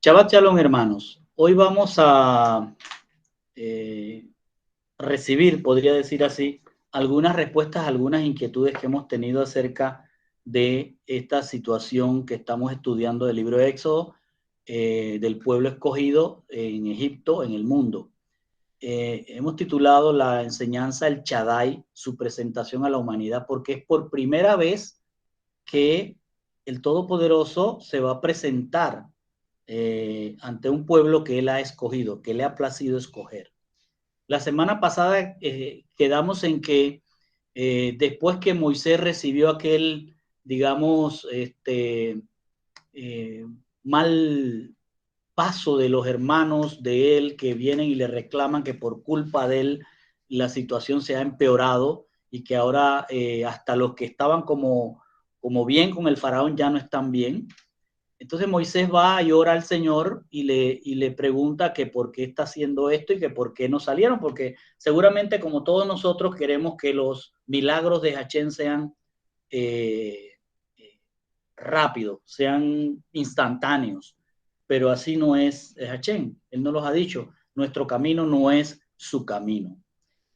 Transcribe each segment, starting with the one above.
Shabbat Shalom, hermanos. Hoy vamos a eh, recibir, podría decir así, algunas respuestas a algunas inquietudes que hemos tenido acerca de esta situación que estamos estudiando del libro de Éxodo, del pueblo escogido en Egipto, en el mundo. Hemos titulado la enseñanza El Shaddai, su presentación a la humanidad, porque es por primera vez que el Todopoderoso se va a presentar ante un pueblo que él ha escogido, que le ha placido escoger. La semana pasada quedamos en que después que Moisés recibió aquel, digamos, eh, mal paso de los hermanos de él que vienen y le reclaman que por culpa de él la situación se ha empeorado y que ahora hasta los que estaban como bien con el faraón ya no están bien. Entonces Moisés va y ora al Señor y le pregunta que por qué está haciendo esto y que por qué no salieron, porque seguramente como todos nosotros queremos que los milagros de Hachén sean eh, rápidos, sean instantáneos, pero así no es Hachén. Él nos los ha dicho, nuestro camino no es su camino.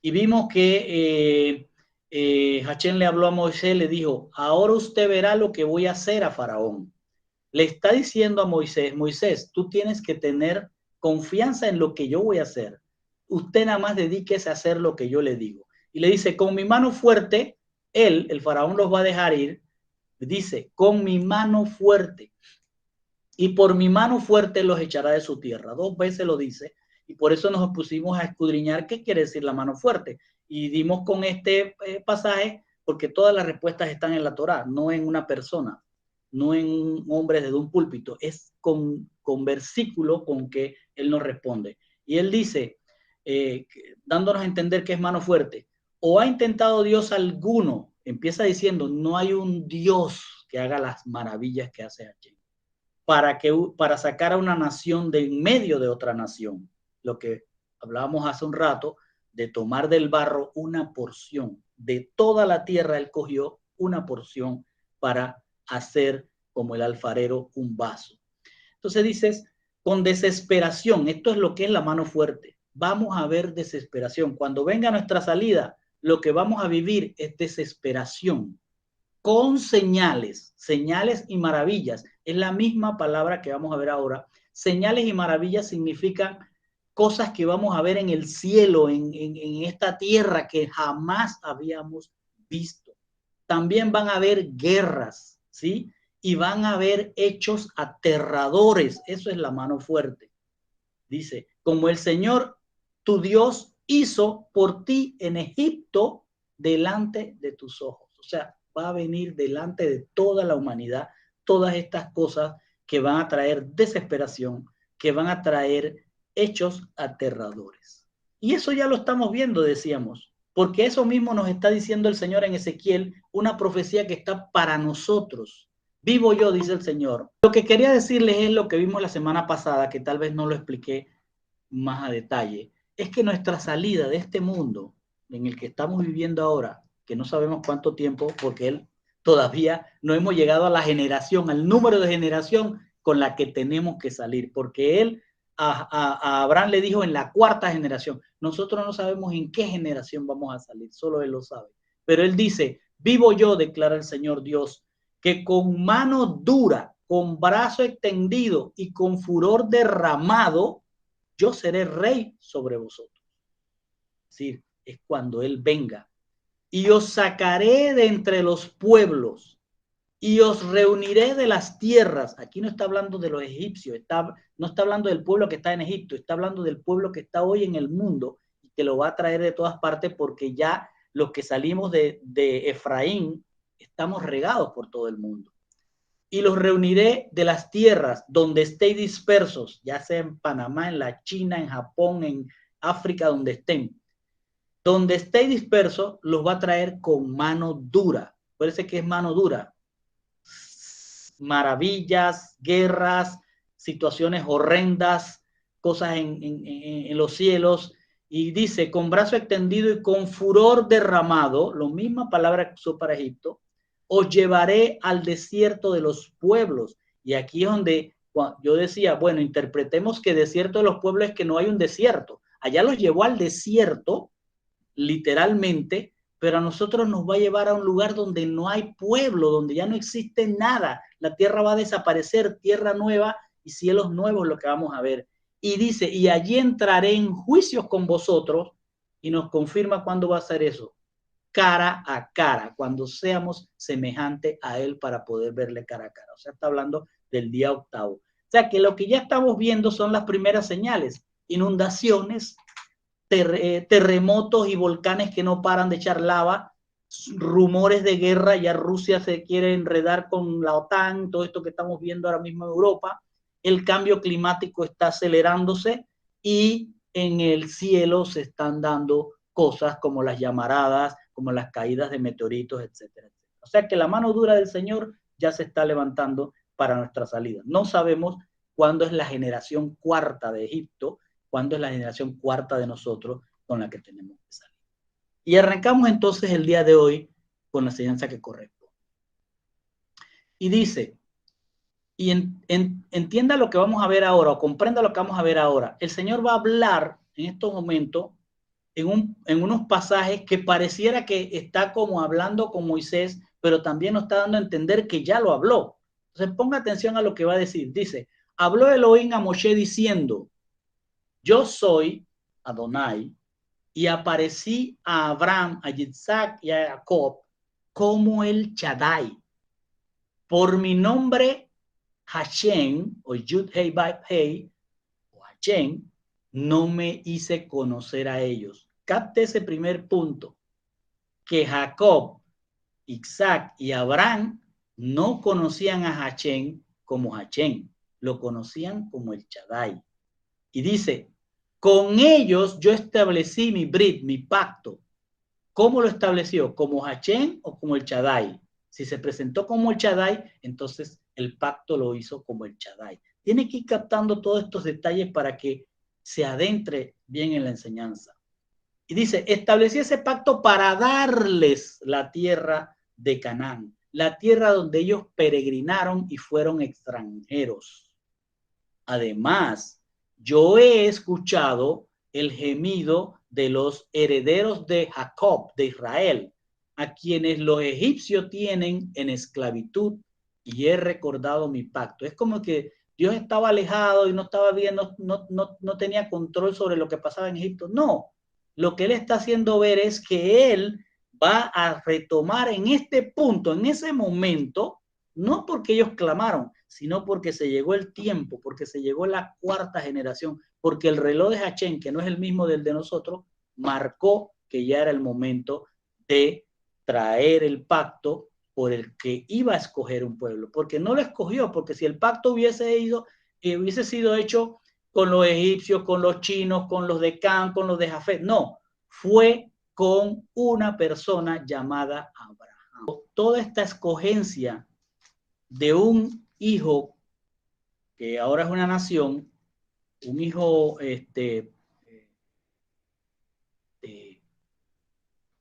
Y vimos que Hachén le habló a Moisés, le dijo, ahora usted verá lo que voy a hacer a Faraón. Le está diciendo a Moisés, Moisés, tú tienes que tener confianza en lo que yo voy a hacer. Usted nada más dedíquese a hacer lo que yo le digo. Y le dice, con mi mano fuerte, él, el faraón, los va a dejar ir. Dice, con mi mano fuerte. Y por mi mano fuerte los echará de su tierra. 2 veces lo dice. Y por eso nos pusimos a escudriñar qué quiere decir la mano fuerte. Y dimos con este pasaje porque todas las respuestas están en la Torá, no en una persona, no en un hombre desde un púlpito, es con versículo con que él nos responde. Y él dice, dándonos a entender que es mano fuerte, o ha intentado Dios alguno, empieza diciendo, no hay un Dios que haga las maravillas que hace allí, para sacar a una nación de en medio de otra nación, lo que hablábamos hace un rato, de tomar del barro una porción, de toda la tierra él cogió una porción para hacer como el alfarero un vaso. Entonces dices, con desesperación, esto es lo que es la mano fuerte, vamos a ver desesperación. Cuando venga nuestra salida, lo que vamos a vivir es desesperación, con señales, señales y maravillas. Es la misma palabra que vamos a ver ahora. Señales y maravillas significan cosas que vamos a ver en el cielo, en esta tierra que jamás habíamos visto. También van a haber guerras, ¿sí? Y van a haber hechos aterradores. Eso es la mano fuerte. Dice, como el Señor, tu Dios, hizo por ti en Egipto delante de tus ojos. O sea, va a venir delante de toda la humanidad todas estas cosas que van a traer desesperación, que van a traer hechos aterradores. Y eso ya lo estamos viendo, decíamos, porque eso mismo nos está diciendo el Señor en Ezequiel, una profecía que está para nosotros. Vivo yo, dice el Señor. Lo que quería decirles es lo que vimos la semana pasada, que tal vez no lo expliqué más a detalle, es que nuestra salida de este mundo en el que estamos viviendo ahora, que no sabemos cuánto tiempo, porque él todavía no hemos llegado a la generación, al número de generación con la que tenemos que salir, porque él a Abraham le dijo en la 4ª generación, nosotros no sabemos en qué generación vamos a salir, solo él lo sabe, pero él dice, vivo yo, declara el Señor Dios, que con mano dura, con brazo extendido y con furor derramado, yo seré rey sobre vosotros. Es decir, es cuando él venga. Y os sacaré de entre los pueblos y os reuniré de las tierras. Aquí no está hablando de los egipcios, no está hablando del pueblo que está en Egipto, está hablando del pueblo que está hoy en el mundo y que lo va a traer de todas partes porque ya los que salimos de Efraín estamos regados por todo el mundo. Y los reuniré de las tierras donde estéis dispersos, ya sea en Panamá, en la China, en Japón, en África, donde estén. Donde estéis dispersos, los va a traer con mano dura. Parece que es mano dura. Maravillas, guerras, situaciones horrendas, cosas en los cielos. Y dice, con brazo extendido y con furor derramado, la misma palabra que usó para Egipto, os llevaré al desierto de los pueblos. Y aquí es donde Yo decía, bueno, interpretemos que desierto de los pueblos es que no hay un desierto. Allá los llevó al desierto, literalmente, pero a nosotros nos va a llevar a un lugar donde no hay pueblo, donde ya no existe nada. La tierra va a desaparecer, tierra nueva y cielos nuevos lo que vamos a ver. Y dice, y allí entraré en juicios con vosotros, y nos confirma cuándo va a ser eso. Cara a cara, cuando seamos semejantes a él para poder verle cara a cara. O sea, está hablando del día octavo. O sea, que lo que ya estamos viendo son las primeras señales, inundaciones, terremotos y volcanes que no paran de echar lava, rumores de guerra, ya Rusia se quiere enredar con la OTAN, todo esto que estamos viendo ahora mismo en Europa, el cambio climático está acelerándose y en el cielo se están dando cosas como las llamaradas, como las caídas de meteoritos, etcétera, etcétera. O sea que la mano dura del Señor ya se está levantando para nuestra salida. No sabemos cuándo es la generación cuarta de Egipto, cuándo es la generación cuarta de nosotros con la que tenemos que salir. Y arrancamos entonces el día de hoy con la enseñanza que corresponde. Y dice, y entienda lo que vamos a ver ahora, o comprenda lo que vamos a ver ahora. El Señor va a hablar en estos momentos en unos pasajes que pareciera que está como hablando con Moisés, pero también nos está dando a entender que ya lo habló. Entonces ponga atención a lo que va a decir. Dice, habló Elohim a Moshe diciendo, yo soy Adonai, y aparecí a Abraham, a Isaac y a Jacob como el Shaddai. Por mi nombre Hashem, o Yud Hei Vav Hei, o Hashem, no me hice conocer a ellos. Capte ese primer punto, que Jacob, Isaac y Abraham no conocían a Hashem como Hashem, lo conocían como el Shaddai. Y dice, con ellos yo establecí mi brit, mi pacto. ¿Cómo lo estableció? ¿Como Hashem o como el Shaddai? Si se presentó como el Shaddai, entonces el pacto lo hizo como el Shaddai. Tiene que ir captando todos estos detalles para que se adentre bien en la enseñanza. Y dice, establecí ese pacto para darles la tierra de Canaán, la tierra donde ellos peregrinaron y fueron extranjeros. Además, yo he escuchado el gemido de los herederos de Jacob, de Israel, a quienes los egipcios tienen en esclavitud, y he recordado mi pacto. Es como que Dios estaba alejado y no estaba viendo, no tenía control sobre lo que pasaba en Egipto. No, lo que él está haciendo ver es que él va a retomar en este punto, en ese momento, no porque ellos clamaron, sino porque se llegó el tiempo, porque se llegó la cuarta generación, porque el reloj de Hashem, que no es el mismo del de nosotros, marcó que ya era el momento de traer el pacto por el que iba a escoger un pueblo, porque no lo escogió, porque si el pacto hubiese sido hecho con los egipcios, con los chinos, con los de Can, con los de Jafet, no, fue con una persona llamada Abraham. Toda esta escogencia de un hijo que ahora es una nación, un hijo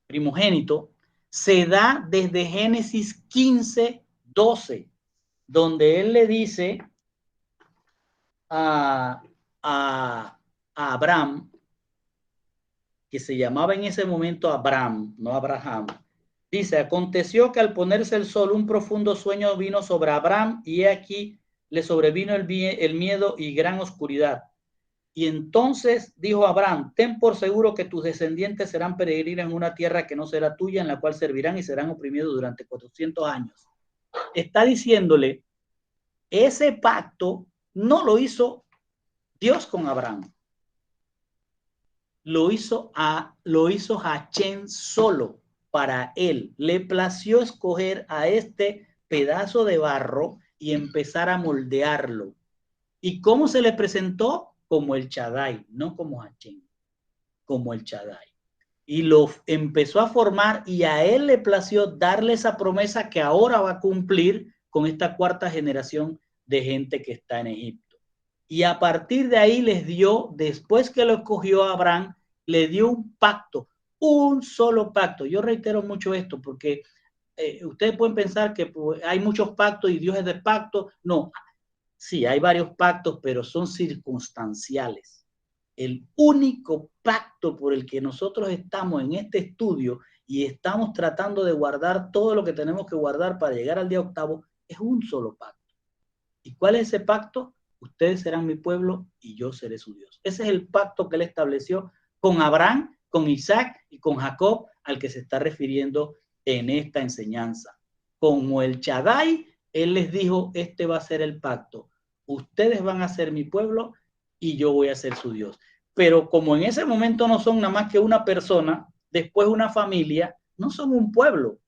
primogénito, se da desde Génesis 15:12, donde él le dice a Abraham, que se llamaba en ese momento Abraham, no Abraham, dice, aconteció que al ponerse el sol, un profundo sueño vino sobre Abraham, y he aquí le sobrevino el miedo y gran oscuridad. Y entonces dijo Abraham, ten por seguro que tus descendientes serán peregrinos en una tierra que no será tuya, en la cual servirán y serán oprimidos durante 400 años. Está diciéndole, ese pacto no lo hizo Dios con Abraham. Lo hizo Hashem solo para él. Le plació escoger a este pedazo de barro y empezar a moldearlo. ¿Y cómo se le presentó? Como el Shaddai, no como Hashem, como el Shaddai. Y lo empezó a formar, y a él le plació darle esa promesa que ahora va a cumplir con esta cuarta generación de gente que está en Egipto. Y a partir de ahí les dio, después que lo escogió a Abraham, le dio un pacto, un solo pacto. Yo reitero mucho esto porque ustedes pueden pensar que pues, hay muchos pactos y Dios es de pacto. No, Sí, hay varios pactos, pero son circunstanciales. El único pacto por el que nosotros estamos en este estudio y estamos tratando de guardar todo lo que tenemos que guardar para llegar al día octavo es un solo pacto. ¿Y cuál es ese pacto? Ustedes serán mi pueblo y yo seré su Dios. Ese es el pacto que él estableció con Abraham, con Isaac y con Jacob, al que se está refiriendo en esta enseñanza. Como el Shaddai, él les dijo, este va a ser el pacto. Ustedes van a ser mi pueblo y yo voy a ser su Dios. Pero como en ese momento no son nada más que una persona, después una familia, no son un pueblo.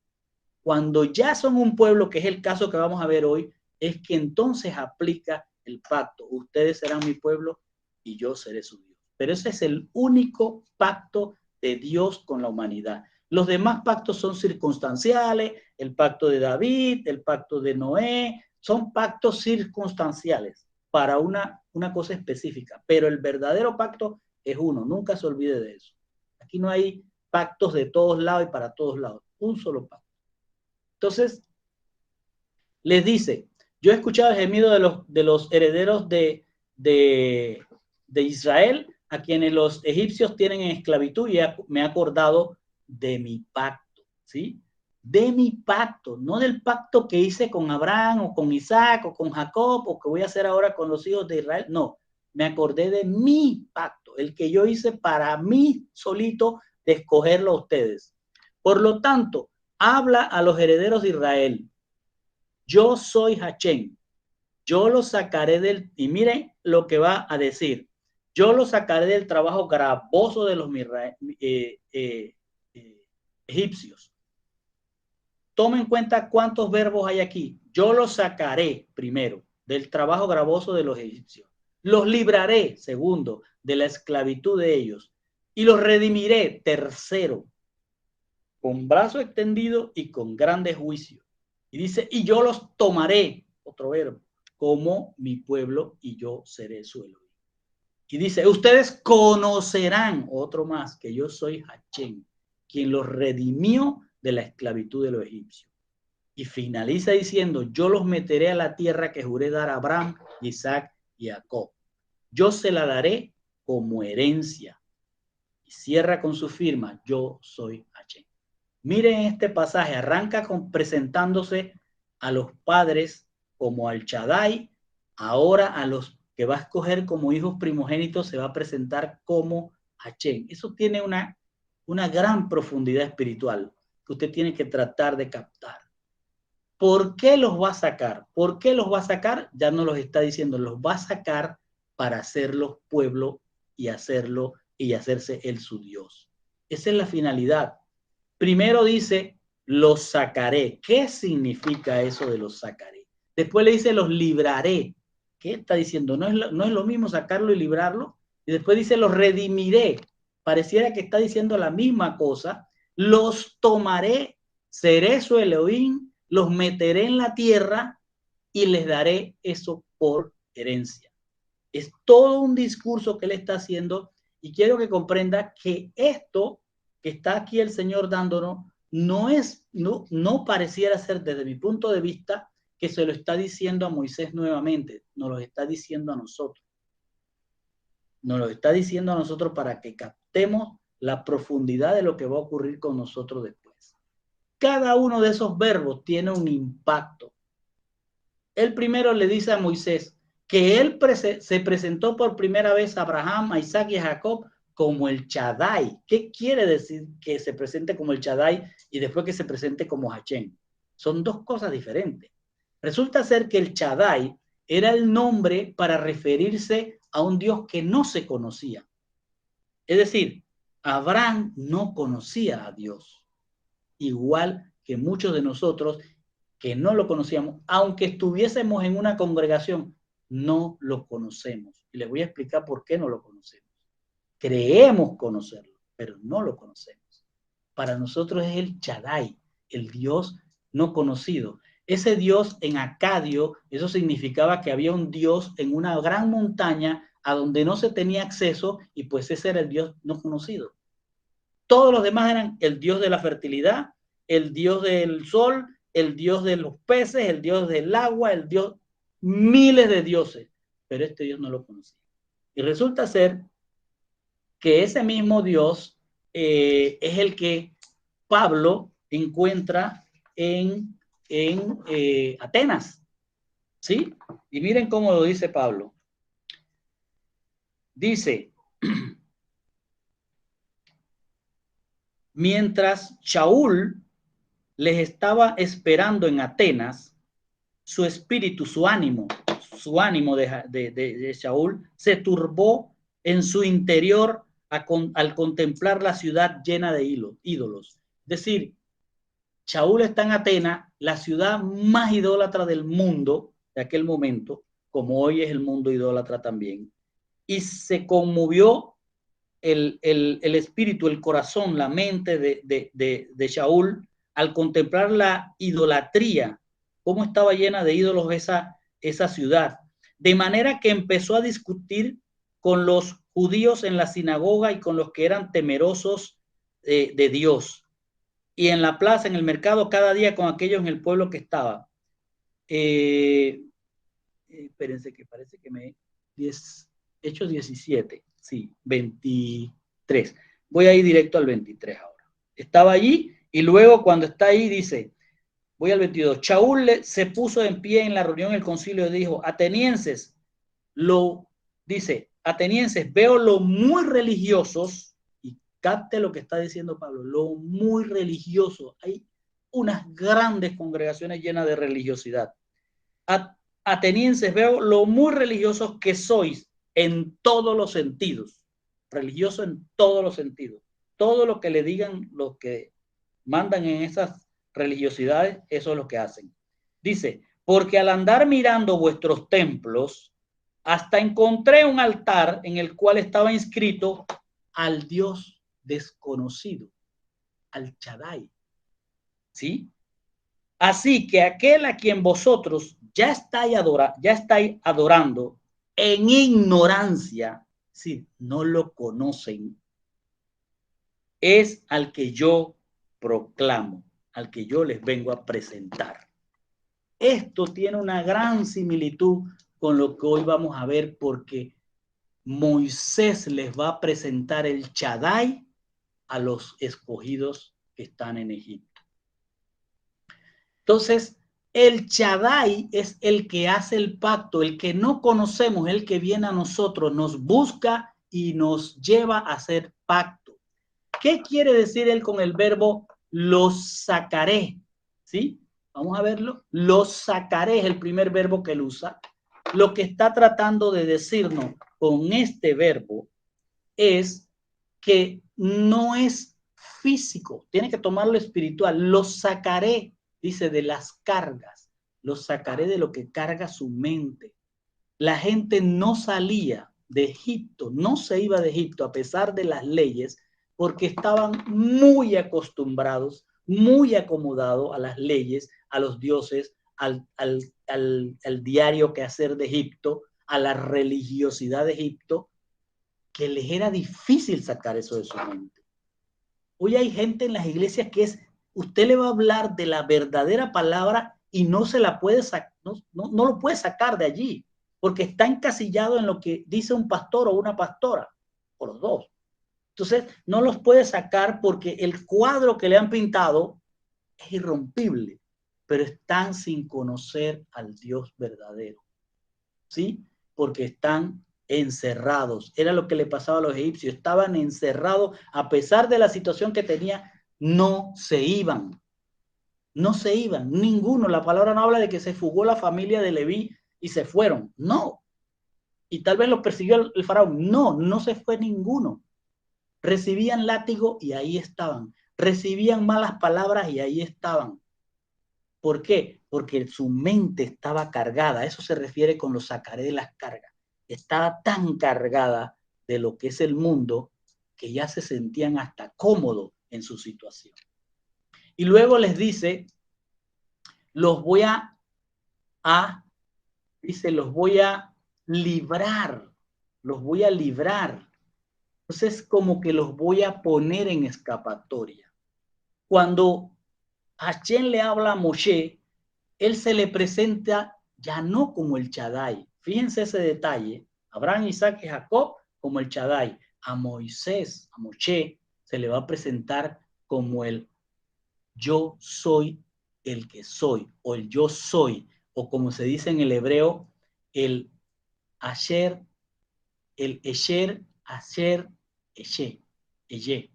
Cuando ya son un pueblo, que es el caso que vamos a ver hoy, es que entonces aplica el pacto. Ustedes serán mi pueblo y yo seré su Dios. Pero ese es el único pacto de Dios con la humanidad. Los demás pactos son circunstanciales, el pacto de David, el pacto de Noé, son pactos circunstanciales para una cosa específica, pero el verdadero pacto es uno, nunca se olvide de eso. Aquí no hay pactos de todos lados y para todos lados, un solo pacto. Entonces, les dice, yo he escuchado el gemido de los herederos de Israel, a quienes los egipcios tienen en esclavitud, y me he acordado de mi pacto, ¿sí? De mi pacto, no del pacto que hice con Abraham o con Isaac o con Jacob o que voy a hacer ahora con los hijos de Israel, no, me acordé de mi pacto, el que yo hice para mí solito de escogerlo a ustedes. Por lo tanto, habla a los herederos de Israel. Yo soy Hachén, yo lo sacaré del, y miren lo que va a decir, yo lo sacaré del trabajo gravoso de los egipcios. Tomen en cuenta cuántos verbos hay aquí. Yo los sacaré, primero, del trabajo gravoso de los egipcios. Los libraré, segundo, de la esclavitud de ellos. Y los redimiré, tercero, con brazo extendido y con grande juicio. Y dice, y yo los tomaré, otro verbo, como mi pueblo y yo seré su Elohim. Y dice, ustedes conocerán, otro más, que yo soy Hachén, quien los redimió de la esclavitud de los egipcios. Y finaliza diciendo, yo los meteré a la tierra que juré dar a Abraham, Isaac y Jacob. Yo se la daré como herencia. Y cierra con su firma, yo soy Hachén. Miren este pasaje, arranca presentándose a los padres como al Shaddai, ahora a los que va a escoger como hijos primogénitos se va a presentar como Hachén. Eso tiene una gran profundidad espiritual que usted tiene que tratar de captar. ¿Por qué los va a sacar? ¿Por qué los va a sacar? Ya no los está diciendo, los va a sacar para hacerlos pueblo y hacerlo y hacerse él su Dios. Esa es la finalidad. Primero dice, los sacaré. ¿Qué significa eso de los sacaré? Después le dice, los libraré. ¿Qué está diciendo? No es lo mismo sacarlo y librarlo. Y después dice, los redimiré. Pareciera que está diciendo la misma cosa. Los tomaré, seré su Elohim, los meteré en la tierra y les daré eso por herencia. Es todo un discurso que él está haciendo y quiero que comprenda que esto que está aquí el Señor dándonos no pareciera ser desde mi punto de vista que se lo está diciendo a Moisés nuevamente, nos lo está diciendo a nosotros. Nos lo está diciendo a nosotros para que captemos la profundidad de lo que va a ocurrir con nosotros después. Cada uno de esos verbos tiene un impacto. El primero le dice a Moisés que él se presentó por primera vez a Abraham, a Isaac y a Jacob como el Shaddai. ¿Qué quiere decir que se presente como el Shaddai y después que se presente como Hachén? Son dos cosas diferentes. Resulta ser que el Shaddai era el nombre para referirse a un Dios que no se conocía. Es decir, Abraham no conocía a Dios, igual que muchos de nosotros que no lo conocíamos, aunque estuviésemos en una congregación, no lo conocemos. Y les voy a explicar por qué no lo conocemos. Creemos conocerlo, pero no lo conocemos. Para nosotros es el Shaddai, el Dios no conocido. Ese Dios en acadio, eso significaba que había un Dios en una gran montaña a donde no se tenía acceso y pues ese era el Dios no conocido. Todos los demás eran el Dios de la fertilidad, el Dios del sol, el Dios de los peces, el Dios del agua, el Dios... miles de dioses, pero este Dios no lo conocía. Y resulta ser que ese mismo Dios es el que Pablo encuentra en Atenas, ¿sí? Y miren cómo lo dice Pablo. Dice, mientras Shaul les estaba esperando en Atenas, su espíritu, su ánimo de Shaul se turbó en su interior al contemplar la ciudad llena de ídolos. Es decir, Shaul está en Atenas, la ciudad más idólatra del mundo de aquel momento, como hoy es el mundo idólatra también, y se conmovió el espíritu, el corazón, la mente de Shaul al contemplar la idolatría, cómo estaba llena de ídolos esa ciudad. De manera que empezó a discutir con los judíos en la sinagoga y con los que eran temerosos de Dios. Y en la plaza, en el mercado, cada día con aquellos en el pueblo que estaba. Espérense que parece que Hechos 17, sí, 23. Voy a ir directo al 23 ahora. Estaba allí y luego cuando está ahí dice, voy al 22, Shaul se puso en pie en la reunión del concilio y dijo, atenienses, atenienses, veo lo muy religiosos, y capte lo que está diciendo Pablo, lo muy religioso. Hay unas grandes congregaciones llenas de religiosidad. Atenienses, veo lo muy religiosos que sois en todos los sentidos. Religioso en todos los sentidos. Todo lo que le digan los que mandan en esas religiosidades, eso es lo que hacen. Dice, porque al andar mirando vuestros templos, hasta encontré un altar en el cual estaba inscrito al Dios desconocido, al Shaddai. ¿Sí? Así que aquel a quien vosotros ya estáis adorando en ignorancia, si no lo conocen, es al que yo proclamo, al que yo les vengo a presentar. Esto tiene una gran similitud con lo que hoy vamos a ver, porque Moisés les va a presentar el Shaddai a los escogidos que están en Egipto. Entonces, el Shaddai es el que hace el pacto, el que no conocemos, el que viene a nosotros, nos busca y nos lleva a hacer pacto. ¿Qué quiere decir él con el verbo los sacaré? ¿Sí? Vamos a verlo. Los sacaré es el primer verbo que él usa. Lo que está tratando de decirnos con este verbo es que no es físico, tiene que tomarlo espiritual. Los sacaré, dice, de las cargas. Los sacaré de lo que carga su mente. La gente no salía de Egipto, no se iba de Egipto a pesar de las leyes, porque estaban muy acostumbrados, muy acomodados a las leyes, a los dioses, al diario quehacer de Egipto, a la religiosidad de Egipto, que les era difícil sacar eso de su mente. Hoy hay gente en las iglesias que usted le va a hablar de la verdadera palabra y no se la puede no lo puede sacar de allí, porque está encasillado en lo que dice un pastor o una pastora, o los dos. Entonces, no los puede sacar porque el cuadro que le han pintado es irrompible, pero están sin conocer al Dios verdadero, ¿sí? Porque están encerrados. Era lo que le pasaba a los egipcios. Estaban encerrados a pesar de la situación que tenía, no se iban. No se iban, ninguno. La palabra no habla de que se fugó la familia de Leví y se fueron. No. Y tal vez los persiguió el faraón. No, no se fue ninguno. Recibían látigo y ahí estaban. Recibían malas palabras y ahí estaban. ¿Por qué? Porque su mente estaba cargada. Eso se refiere con los sacaré de las cargas. Estaba tan cargada de lo que es el mundo que ya se sentían hasta cómodos en su situación. Y luego les dice, los voy a librar, los voy a librar. Entonces, como que los voy a poner en escapatoria. Cuando Hashem le habla a Moshe, él se le presenta ya no como el Shaddai. Fíjense ese detalle. Abraham, Isaac y Jacob como el Shaddai. A Moisés, a Moshe, se le va a presentar como el yo soy el que soy, o el yo soy, o como se dice en el hebreo, el Asher, el Esher, Asher, Eshe, Eye.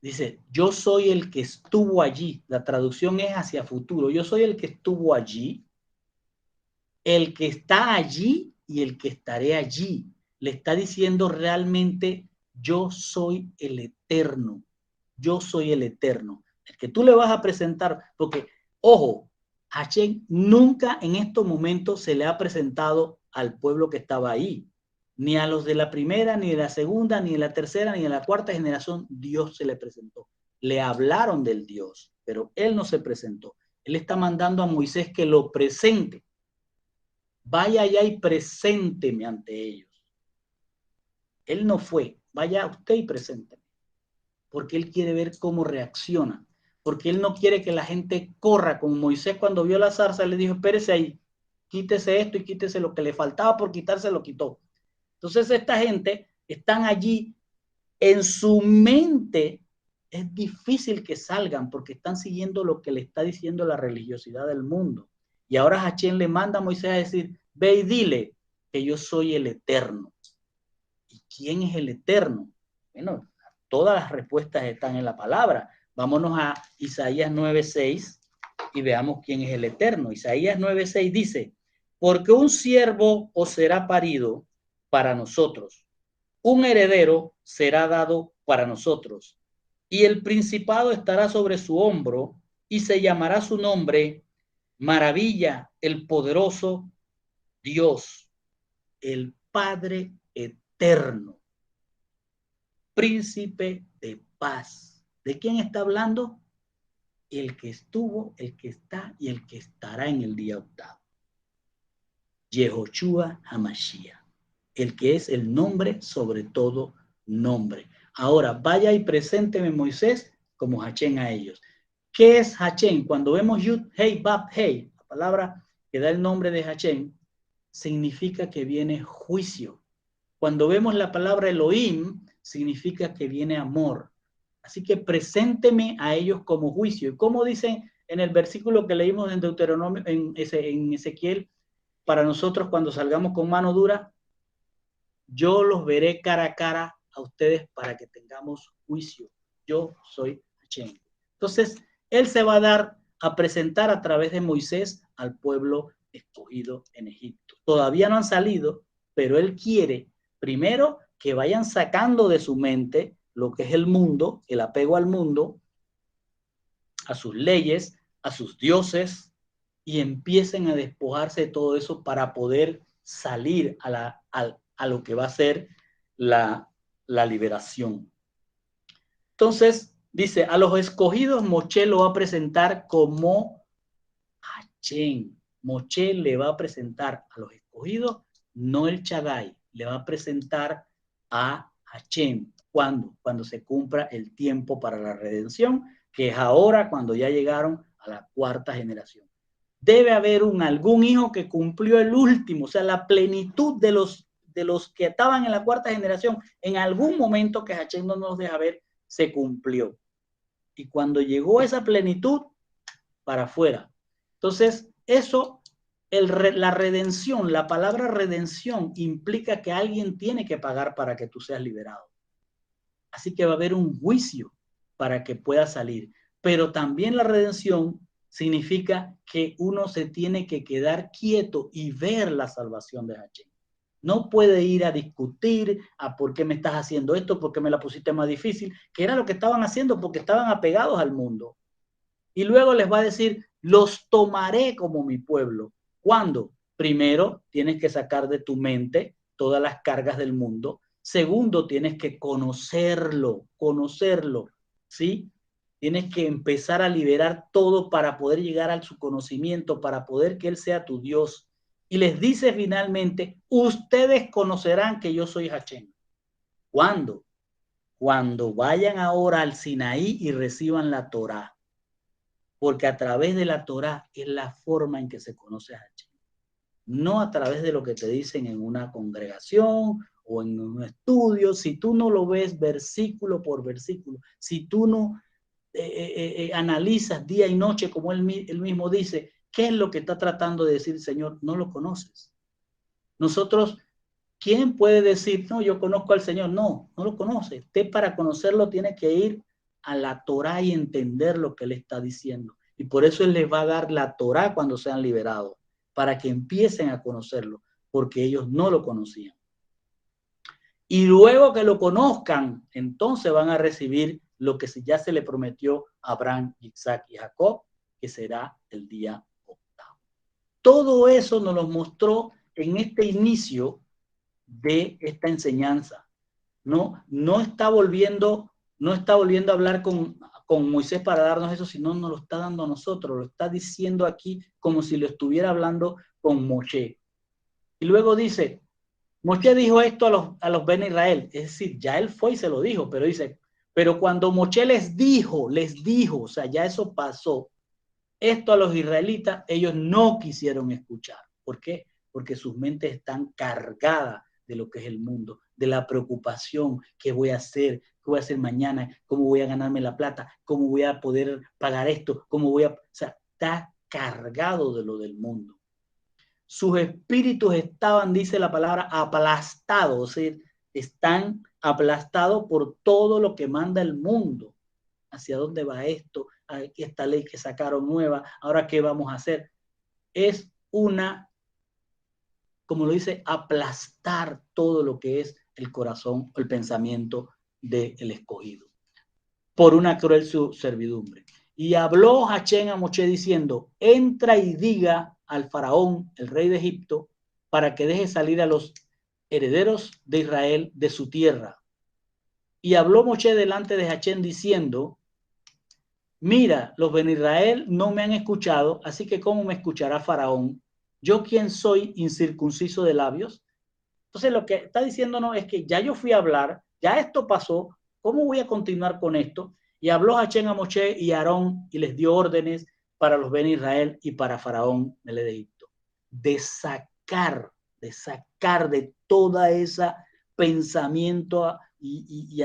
Dice, yo soy el que estuvo allí. La traducción es hacia futuro. Yo soy el que estuvo allí, el que está allí y el que estaré allí. Le está diciendo realmente, yo soy el eterno. Yo soy el eterno. El que tú le vas a presentar, porque, ojo, Hashem nunca en estos momentos se le ha presentado al pueblo que estaba ahí. Ni a los de la primera, ni de la segunda, ni de la tercera, ni de la cuarta generación, Dios se le presentó. Le hablaron del Dios, pero él no se presentó. Él está mandando a Moisés que lo presente. Vaya allá y presénteme ante ellos. Él no fue. Vaya usted y presénteme. Porque él quiere ver cómo reacciona. Porque él no quiere que la gente corra. Como Moisés cuando vio la zarza le dijo, espérese ahí, quítese esto y quítese lo que le faltaba por quitarse, lo quitó. Entonces esta gente están allí en su mente. Es difícil que salgan porque están siguiendo lo que le está diciendo la religiosidad del mundo. Y ahora Hashem le manda a Moisés a decir, ve y dile que yo soy el eterno. ¿Y quién es el eterno? Bueno, todas las respuestas están en la palabra. Vámonos a Isaías 9:6 y veamos quién es el eterno. Isaías 9:6 dice, porque un siervo os será parido para nosotros, un heredero será dado para nosotros, y el principado estará sobre su hombro, y se llamará su nombre Maravilla, el poderoso Dios, el Padre eterno, príncipe de paz. ¿De quién está hablando? El que estuvo, el que está y el que estará en el día octavo. Yehoshua Hamashiach, el que es el nombre sobre todo nombre. Ahora, vaya y presénteme Moisés como Hashem a ellos. ¿Qué es Hashem? Cuando vemos Yud, Hei, Bab, Hei, la palabra que da el nombre de Hashem, significa que viene juicio. Cuando vemos la palabra Elohim, significa que viene amor. Así que presénteme a ellos como juicio. Y como dicen en el versículo que leímos en Deuteronomio, en Ezequiel, para nosotros cuando salgamos con mano dura, yo los veré cara a cara a ustedes para que tengamos juicio. Yo soy Hashem. Entonces, él se va a dar a presentar a través de Moisés al pueblo escogido en Egipto. Todavía no han salido, pero él quiere primero que vayan sacando de su mente lo que es el mundo, el apego al mundo, a sus leyes, a sus dioses, y empiecen a despojarse de todo eso para poder salir a lo que va a ser la liberación. Entonces, dice, a los escogidos Moshe lo va a presentar como Hashem. Moshe le va a presentar a los escogidos, no el Shaddai, le va a presentar a Hashem. ¿Cuándo? Cuando se cumpla el tiempo para la redención, que es ahora cuando ya llegaron a la cuarta generación. Debe haber algún hijo que cumplió el último, o sea, la plenitud de los que estaban en la cuarta generación, en algún momento que Hashem no nos deja ver, se cumplió. Y cuando llegó esa plenitud, para afuera. Entonces, eso, la redención, la palabra redención implica que alguien tiene que pagar para que tú seas liberado. Así que va a haber un juicio para que pueda salir. Pero también la redención significa que uno se tiene que quedar quieto y ver la salvación de Hashem. No puede ir a discutir a por qué me estás haciendo esto, por qué me la pusiste más difícil, que era lo que estaban haciendo porque estaban apegados al mundo. Y luego les va a decir, los tomaré como mi pueblo. ¿Cuándo? Primero, tienes que sacar de tu mente todas las cargas del mundo. Segundo, tienes que conocerlo, ¿sí? Tienes que empezar a liberar todo para poder llegar a su conocimiento, para poder que Él sea tu Dios. Y les dice finalmente, ustedes conocerán que yo soy Hashem. ¿Cuándo? Cuando vayan ahora al Sinaí y reciban la Torá. Porque a través de la Torá es la forma en que se conoce a Hashem. no a través de lo que te dicen en una congregación o en un estudio. Si tú no lo ves versículo por versículo, si tú no analizas día y noche, como él mismo dice, ¿qué es lo que está tratando de decir el Señor? No lo conoces. Nosotros, ¿quién puede decir, no, yo conozco al Señor? No, no lo conoce. Usted para conocerlo tiene que ir a la Torá y entender lo que él está diciendo. Y por eso él les va a dar la Torá cuando sean liberados, para que empiecen a conocerlo, porque ellos no lo conocían. Y luego que lo conozcan, entonces van a recibir lo que ya se le prometió a Abraham, Isaac y Jacob, que será el día octavo. Todo eso nos lo mostró en este inicio de esta enseñanza. No está volviendo a hablar con Moisés para darnos eso, sino nos lo está dando a nosotros, lo está diciendo aquí como si lo estuviera hablando con Moshe. Y luego dice, Moshe dijo esto a los Ben Israel, es decir, ya él fue y se lo dijo, pero dice, pero cuando Moshe les dijo, o sea, ya eso pasó, esto a los israelitas, ellos no quisieron escuchar. ¿Por qué? Porque sus mentes están cargadas de lo que es el mundo, de la preocupación, qué voy a hacer mañana, cómo voy a ganarme la plata, cómo voy a poder pagar esto, o sea, está cargado de lo del mundo. Sus espíritus estaban, dice la palabra, aplastados, o sea, están aplastados por todo lo que manda el mundo. ¿Hacia dónde va esto? Esta ley que sacaron nueva, ¿ahora qué vamos a hacer? Es una, como lo dice, aplastar todo lo que es el corazón, el pensamiento del escogido, por una cruel servidumbre. Y habló Hachén a Moshe diciendo, entra y diga al faraón, el rey de Egipto, para que deje salir a los herederos de Israel de su tierra. Y habló Moshe delante de Hachén diciendo, mira, los Ben Israel no me han escuchado, así que ¿cómo me escuchará Faraón? Yo quien soy incircunciso de labios. Entonces lo que está diciéndonos es que ya yo fui a hablar, ya esto pasó, ¿cómo voy a continuar con esto? Y habló Hachén a Moshe y a Aarón y les dio órdenes para los Ben Israel y para Faraón del Egipto, de sacar de toda esa pensamiento y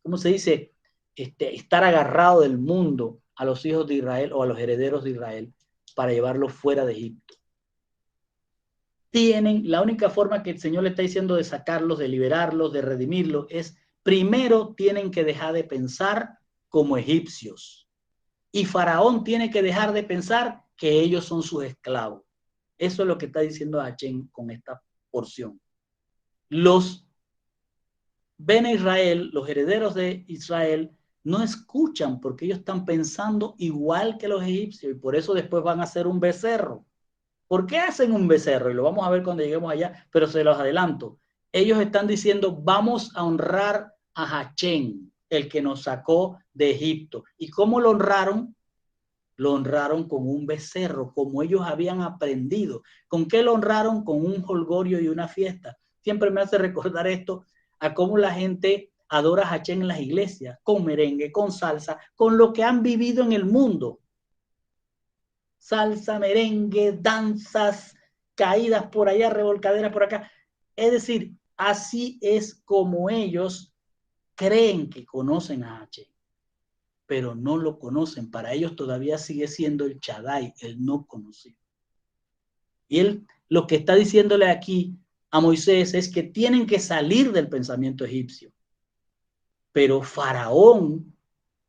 ¿cómo se dice? Estar agarrado del mundo a los hijos de Israel o a los herederos de Israel para llevarlos fuera de Egipto. La única forma que el Señor le está diciendo de sacarlos, de liberarlos, de redimirlos, es primero tienen que dejar de pensar como egipcios. Y Faraón tiene que dejar de pensar que ellos son sus esclavos. Eso es lo que está diciendo Hachén con esta porción. Los Ben Israel, los herederos de Israel, no escuchan porque ellos están pensando igual que los egipcios y por eso después van a hacer un becerro. ¿Por qué hacen un becerro? Y lo vamos a ver cuando lleguemos allá, pero se los adelanto. Ellos están diciendo, vamos a honrar a Hachén, el que nos sacó de Egipto. ¿Y cómo lo honraron? Lo honraron con un becerro, como ellos habían aprendido. ¿Con qué lo honraron? Con un jolgorio y una fiesta. Siempre me hace recordar esto a cómo la gente adora a Hachén en las iglesias, con merengue, con salsa, con lo que han vivido en el mundo. Salsa, merengue, danzas, caídas por allá, revolcaderas por acá. Es decir, así es como ellos creen que conocen a Hachén, pero no lo conocen. Para ellos todavía sigue siendo el Shaddai, el no conocido. Y él lo que está diciéndole aquí a Moisés es que tienen que salir del pensamiento egipcio. Pero Faraón,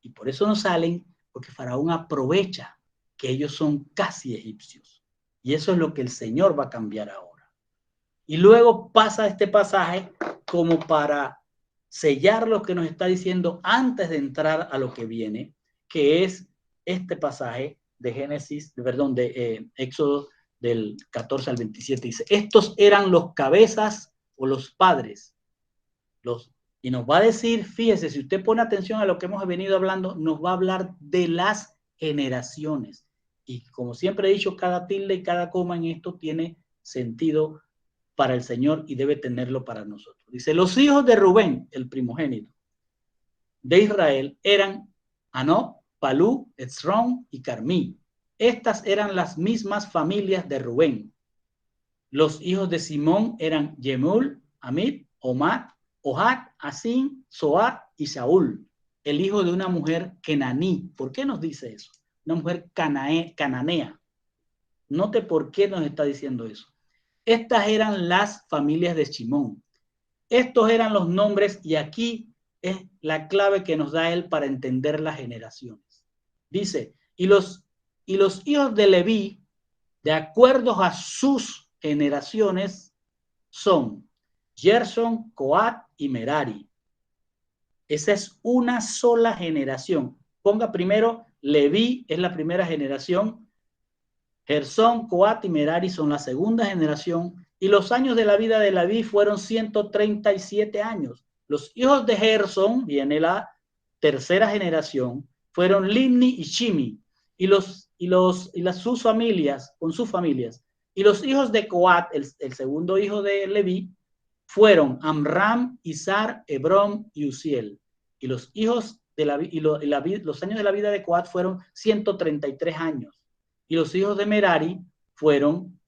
y por eso no salen, porque Faraón aprovecha que ellos son casi egipcios. Y eso es lo que el Señor va a cambiar ahora. Y luego pasa este pasaje como para sellar lo que nos está diciendo antes de entrar a lo que viene, que es este pasaje de de Éxodo del 14 al 27. Dice, estos eran los cabezas o los padres, y nos va a decir, fíjese, si usted pone atención a lo que hemos venido hablando, nos va a hablar de las generaciones. Y como siempre he dicho, cada tilde y cada coma en esto tiene sentido para el Señor y debe tenerlo para nosotros. Dice, los hijos de Rubén, el primogénito de Israel, eran Anó, Palú, Hezrón y Carmí. Estas eran las mismas familias de Rubén. Los hijos de Simón eran Yemul, Amid, Omad, Ohad, Asin, Zoar y Saúl, el hijo de una mujer kenaní. ¿Por qué nos dice eso? Una mujer cananea. Note por qué nos está diciendo eso. Estas eran las familias de Simón. Estos eran los nombres y aquí es la clave que nos da él para entender las generaciones. Dice, y los hijos de Leví, de acuerdo a sus generaciones, son Gerson, Coat y Merari. Esa es una sola generación. Ponga primero, Leví es la primera generación, Gersón, Coat y Merari son la segunda generación, y los años de la vida de Leví fueron 137 años. Los hijos de Gersón, viene la tercera generación, fueron Limni y Shimi, y sus familias, con sus familias. Y los hijos de Coat, el segundo hijo de Leví, fueron Amram, Izar, Hebrón y Uziel. Y los hijos de los años de la vida de Coat fueron 133 años. Y los hijos de Merari fueron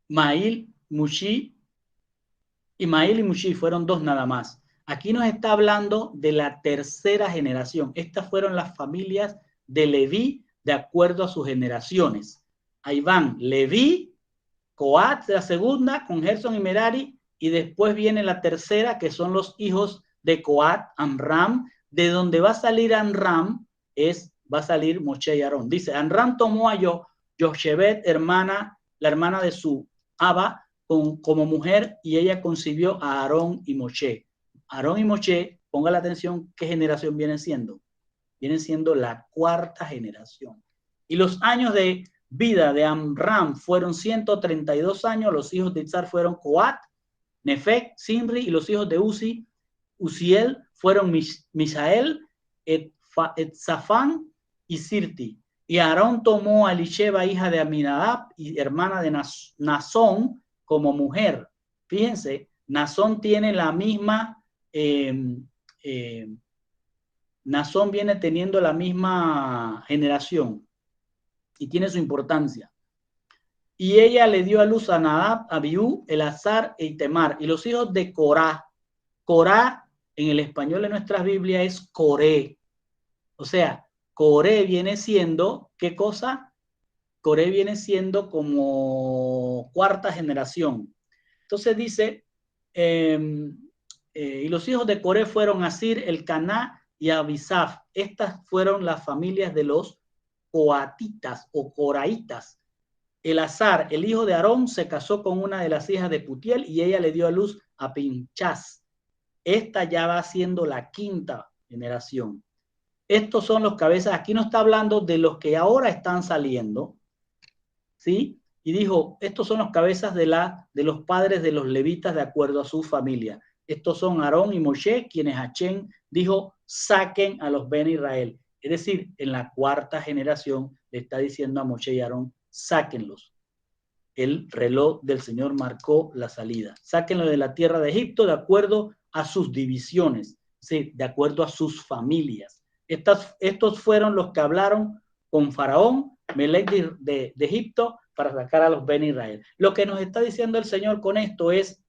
Mail, Mushi, y Mail y Mushi fueron dos nada más. Aquí nos está hablando de la tercera generación. Estas fueron las familias de Leví de acuerdo a sus generaciones. Ahí van Leví, Coat, la segunda, con Gerson y Merari, y después viene la tercera, que son los hijos de Coat, Amram, de donde va a salir Amram, va a salir Moshe y Aarón. Dice, Amram tomó a Yoshebet, la hermana de su Abba, como mujer, y ella concibió a Aarón y Moshe. Aarón y Moshe, ponga la atención, ¿qué generación vienen siendo? Vienen siendo la cuarta generación. Y los años de vida de Amram fueron 132 años, los hijos de Itzar fueron Coat, Nefec, Simri, y los hijos de Uziel fueron Misael, Etzafán y Sirti. Y Aarón tomó a Elisheba, hija de Aminadab y hermana de Nazón, como mujer. Fíjense, Nazón tiene la misma, Nazón viene teniendo la misma generación y tiene su importancia. Y ella le dio a luz a Nadab, Abiú, Elazar e Itemar. Y los hijos de Corá. Corá, en el español de nuestras Biblias, es Coré. O sea, Coré viene siendo, ¿qué cosa? Coré viene siendo como cuarta generación. Entonces dice, y los hijos de Coré fueron Asir, Elcaná y Abisaf. Estas fueron las familias de los coatitas o coraitas. Elazar, el hijo de Aarón, se casó con una de las hijas de Putiel y ella le dio a luz a Pinchas. Esta ya va siendo la quinta generación. Estos son los cabezas. Aquí no está hablando de los que ahora están saliendo, ¿sí? Y dijo, estos son los cabezas de los padres de los levitas de acuerdo a su familia. Estos son Aarón y Moshe, quienes Hachén dijo, saquen a los Ben Israel. Es decir, en la cuarta generación le está diciendo a Moshe y Aarón, sáquenlos. El reloj del Señor marcó la salida. Sáquenlo de la tierra de Egipto de acuerdo a sus divisiones, ¿sí? De acuerdo a sus familias. Estos fueron los que hablaron con Faraón, Melec de Egipto, para sacar a los Ben Israel. Lo que nos está diciendo el Señor con esto es,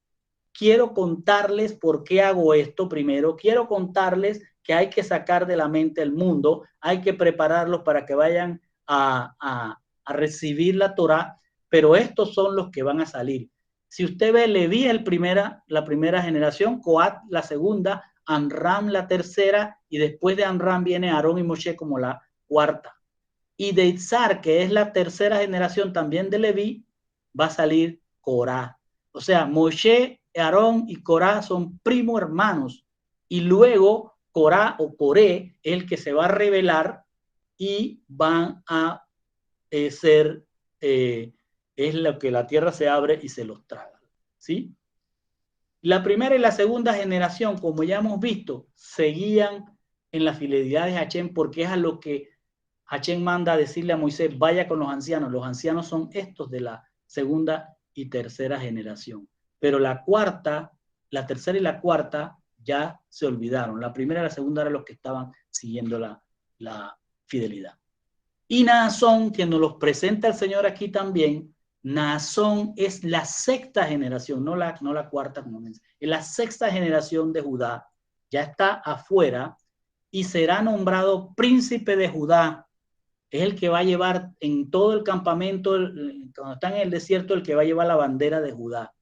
quiero contarles por qué hago esto primero, quiero contarles que hay que sacar de la mente el mundo, hay que prepararlos para que vayan a recibir la Torá, pero estos son los que van a salir. Si usted ve, Leví es la primera generación, Coat la segunda, Amram la tercera, y después de Amram viene Aarón y Moshe como la cuarta. Y de Itzar, que es la tercera generación también de Leví, va a salir Corá. O sea, Moshe, Aarón y Corá son primo hermanos. Y luego Corá o Coré es el que se va a rebelar y van a es lo que la tierra se abre y se los traga. ¿Sí? La primera y la segunda generación, como ya hemos visto, seguían en la fidelidad de Hachén porque es a lo que Hachén manda a decirle a Moisés, vaya con los ancianos. Los ancianos son estos de la segunda y tercera generación. Pero la tercera y la cuarta ya se olvidaron. La primera y la segunda eran los que estaban siguiendo la fidelidad. Y Naasón, que nos los presenta el Señor aquí también, Naasón es la sexta generación, no la cuarta, como dice, es la sexta generación de Judá, ya está afuera y será nombrado príncipe de Judá. Es el que va a llevar en todo el campamento, cuando está en el desierto, el que va a llevar la bandera de Judá.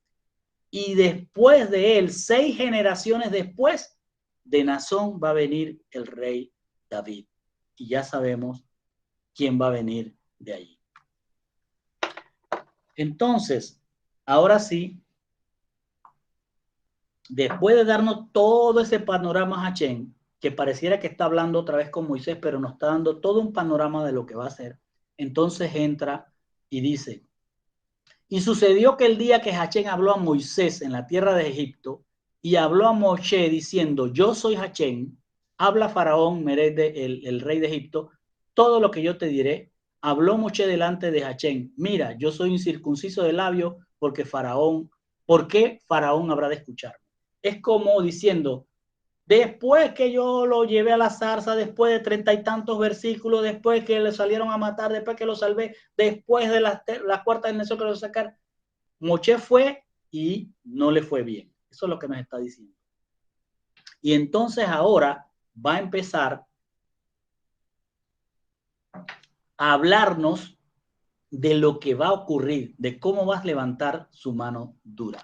Y después de él, 6 generaciones después de Naasón, va a venir el rey David. Y ya sabemos quién va a venir de allí. Entonces, ahora sí, después de darnos todo ese panorama Hachén, que pareciera que está hablando otra vez con Moisés, pero nos está dando todo un panorama de lo que va a hacer, entonces entra y dice, y sucedió que el día que Hachén habló a Moisés en la tierra de Egipto, y habló a Moshe diciendo, yo soy Hachén, habla Faraón, el rey de Egipto, todo lo que yo te diré. Habló Moshe delante de Hachén, mira, yo soy incircunciso de labios, ¿por qué Faraón habrá de escucharme? Es como diciendo, después que yo lo llevé a la zarza, después de 30 y tantos versículos, después que le salieron a matar, después que lo salvé, después de la cuarta generación que lo sacar, Moshe fue y no le fue bien. Eso es lo que nos está diciendo. Y entonces ahora va a empezar a hablarnos de lo que va a ocurrir, de cómo vas a levantar su mano dura.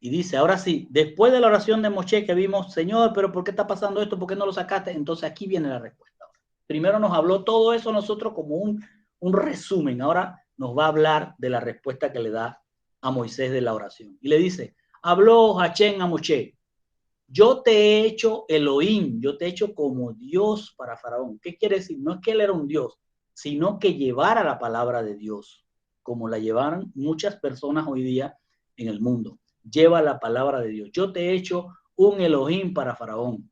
Y dice, ahora sí, después de la oración de Moshe que vimos, Señor, pero ¿por qué está pasando esto? ¿Por qué no lo sacaste? Entonces aquí viene la respuesta. Primero nos habló todo eso a nosotros como un resumen. Ahora nos va a hablar de la respuesta que le da a Moisés de la oración. Y le dice, habló Hachén a Moshe, yo te he hecho Elohim, yo te he hecho como Dios para Faraón. ¿Qué quiere decir? No es que él era un Dios, sino que llevara la palabra de Dios, como la llevaron muchas personas hoy día en el mundo. Lleva la palabra de Dios. Yo te he hecho un Elohim para Faraón.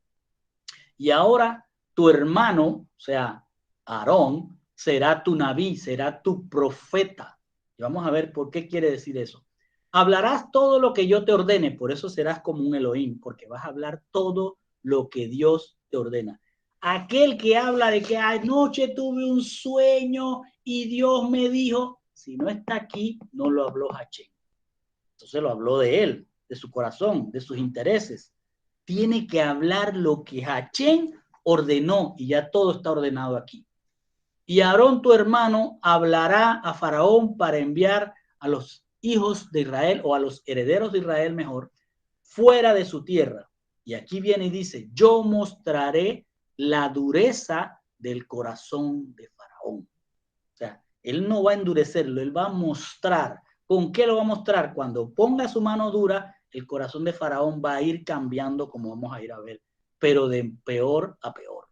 Y ahora tu hermano, o sea, Aarón, será tu nabí, será tu profeta. Y vamos a ver por qué quiere decir eso. Hablarás todo lo que yo te ordene, por eso serás como un Elohim, porque vas a hablar todo lo que Dios te ordena. Aquel que habla de que anoche tuve un sueño y Dios me dijo, si no está aquí, no lo habló Hachén. Entonces lo habló de él, de su corazón, de sus intereses. Tiene que hablar lo que Hachén ordenó y ya todo está ordenado aquí. Y Aarón, tu hermano, hablará a Faraón para enviar a los hijos de Israel o a los herederos de Israel mejor, fuera de su tierra. Y aquí viene y dice, yo mostraré la dureza del corazón de Faraón. O sea, él no va a endurecerlo, él va a mostrar. ¿Con qué lo va a mostrar? Cuando ponga su mano dura, el corazón de Faraón va a ir cambiando, como vamos a ir a ver, pero de peor a peor.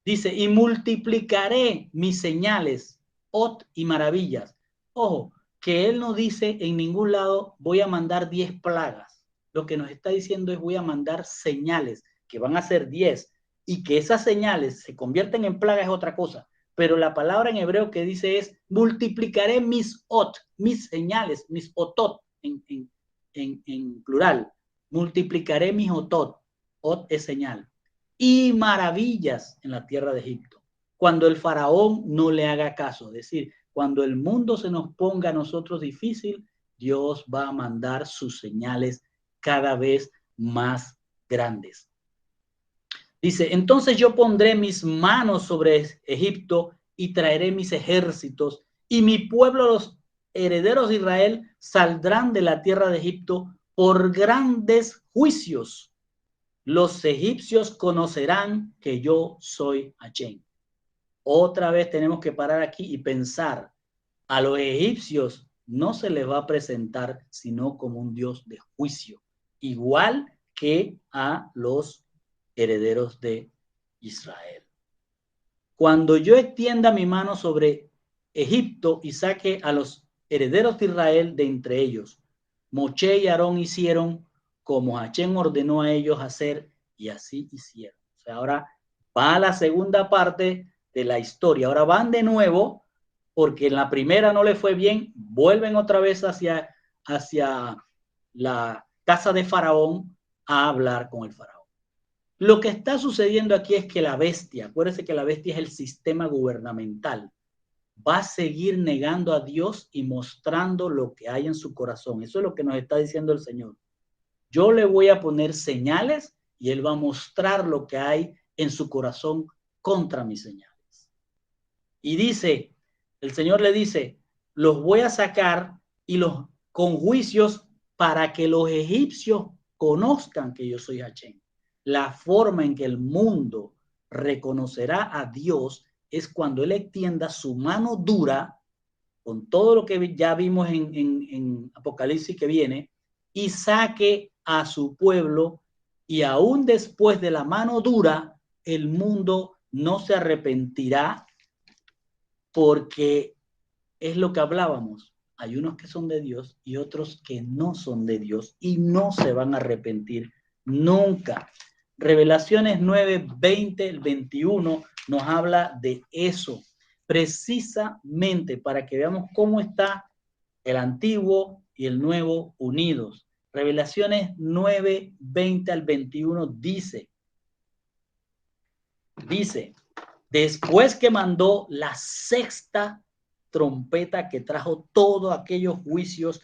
Dice, y multiplicaré mis señales, ot y maravillas. Ojo, que él no dice en ningún lado, voy a mandar 10 plagas. Lo que nos está diciendo es, voy a mandar señales, que van a ser 10, y que esas señales se convierten en plagas es otra cosa. Pero la palabra en hebreo que dice es, multiplicaré mis ot, mis señales, mis otot, en plural. Multiplicaré mis otot, ot es señal y maravillas en la tierra de Egipto. Cuando el faraón no le haga caso, es decir, cuando el mundo se nos ponga a nosotros difícil, Dios va a mandar sus señales cada vez más grandes. Dice, entonces yo pondré mis manos sobre Egipto y traeré mis ejércitos y mi pueblo, los herederos de Israel, saldrán de la tierra de Egipto por grandes juicios. Los egipcios conocerán que yo soy Hachén. Otra vez tenemos que parar aquí y pensar, a los egipcios no se les va a presentar sino como un Dios de juicio, igual que a los herederos de Israel. Cuando yo extienda mi mano sobre Egipto y saque a los herederos de Israel de entre ellos, Moshe y Aarón hicieron como Hachén ordenó a ellos hacer y así hicieron. O sea, ahora va a la segunda parte de la historia. Ahora van de nuevo porque en la primera no le fue bien, vuelven otra vez hacia la casa de Faraón a hablar con el Faraón. Lo que está sucediendo aquí es que la bestia, acuérdense que la bestia es el sistema gubernamental, va a seguir negando a Dios y mostrando lo que hay en su corazón. Eso es lo que nos está diciendo el Señor. Yo le voy a poner señales y Él va a mostrar lo que hay en su corazón contra mis señales. Y dice, el Señor le dice, los voy a sacar y los con juicios para que los egipcios conozcan que yo soy Hachén. La forma en que el mundo reconocerá a Dios es cuando Él extienda su mano dura con todo lo que ya vimos en Apocalipsis que viene y saque a su pueblo, y aún después de la mano dura, el mundo no se arrepentirá, porque es lo que hablábamos. Hay unos que son de Dios y otros que no son de Dios y no se van a arrepentir nunca. Revelaciones 9, 20, el 21 nos habla de eso, precisamente para que veamos cómo está el antiguo y el nuevo unidos. Revelaciones 9, 20 al 21 dice, después que mandó la sexta trompeta, que trajo todos aquellos juicios,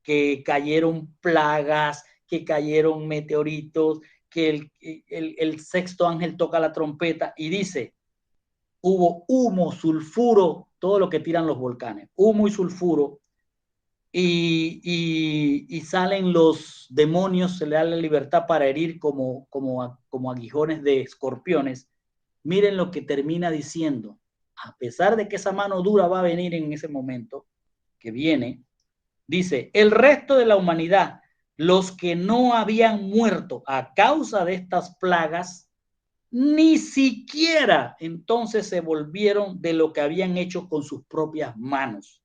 que cayeron plagas, que cayeron meteoritos, que el sexto ángel toca la trompeta y dice, hubo humo, sulfuro, todo lo que tiran los volcanes, humo y sulfuro, y salen los demonios, se le da la libertad para herir como aguijones de escorpiones. Miren lo que termina diciendo. A pesar de que esa mano dura va a venir en ese momento que viene, dice, el resto de la humanidad, los que no habían muerto a causa de estas plagas, ni siquiera entonces se volvieron de lo que habían hecho con sus propias manos.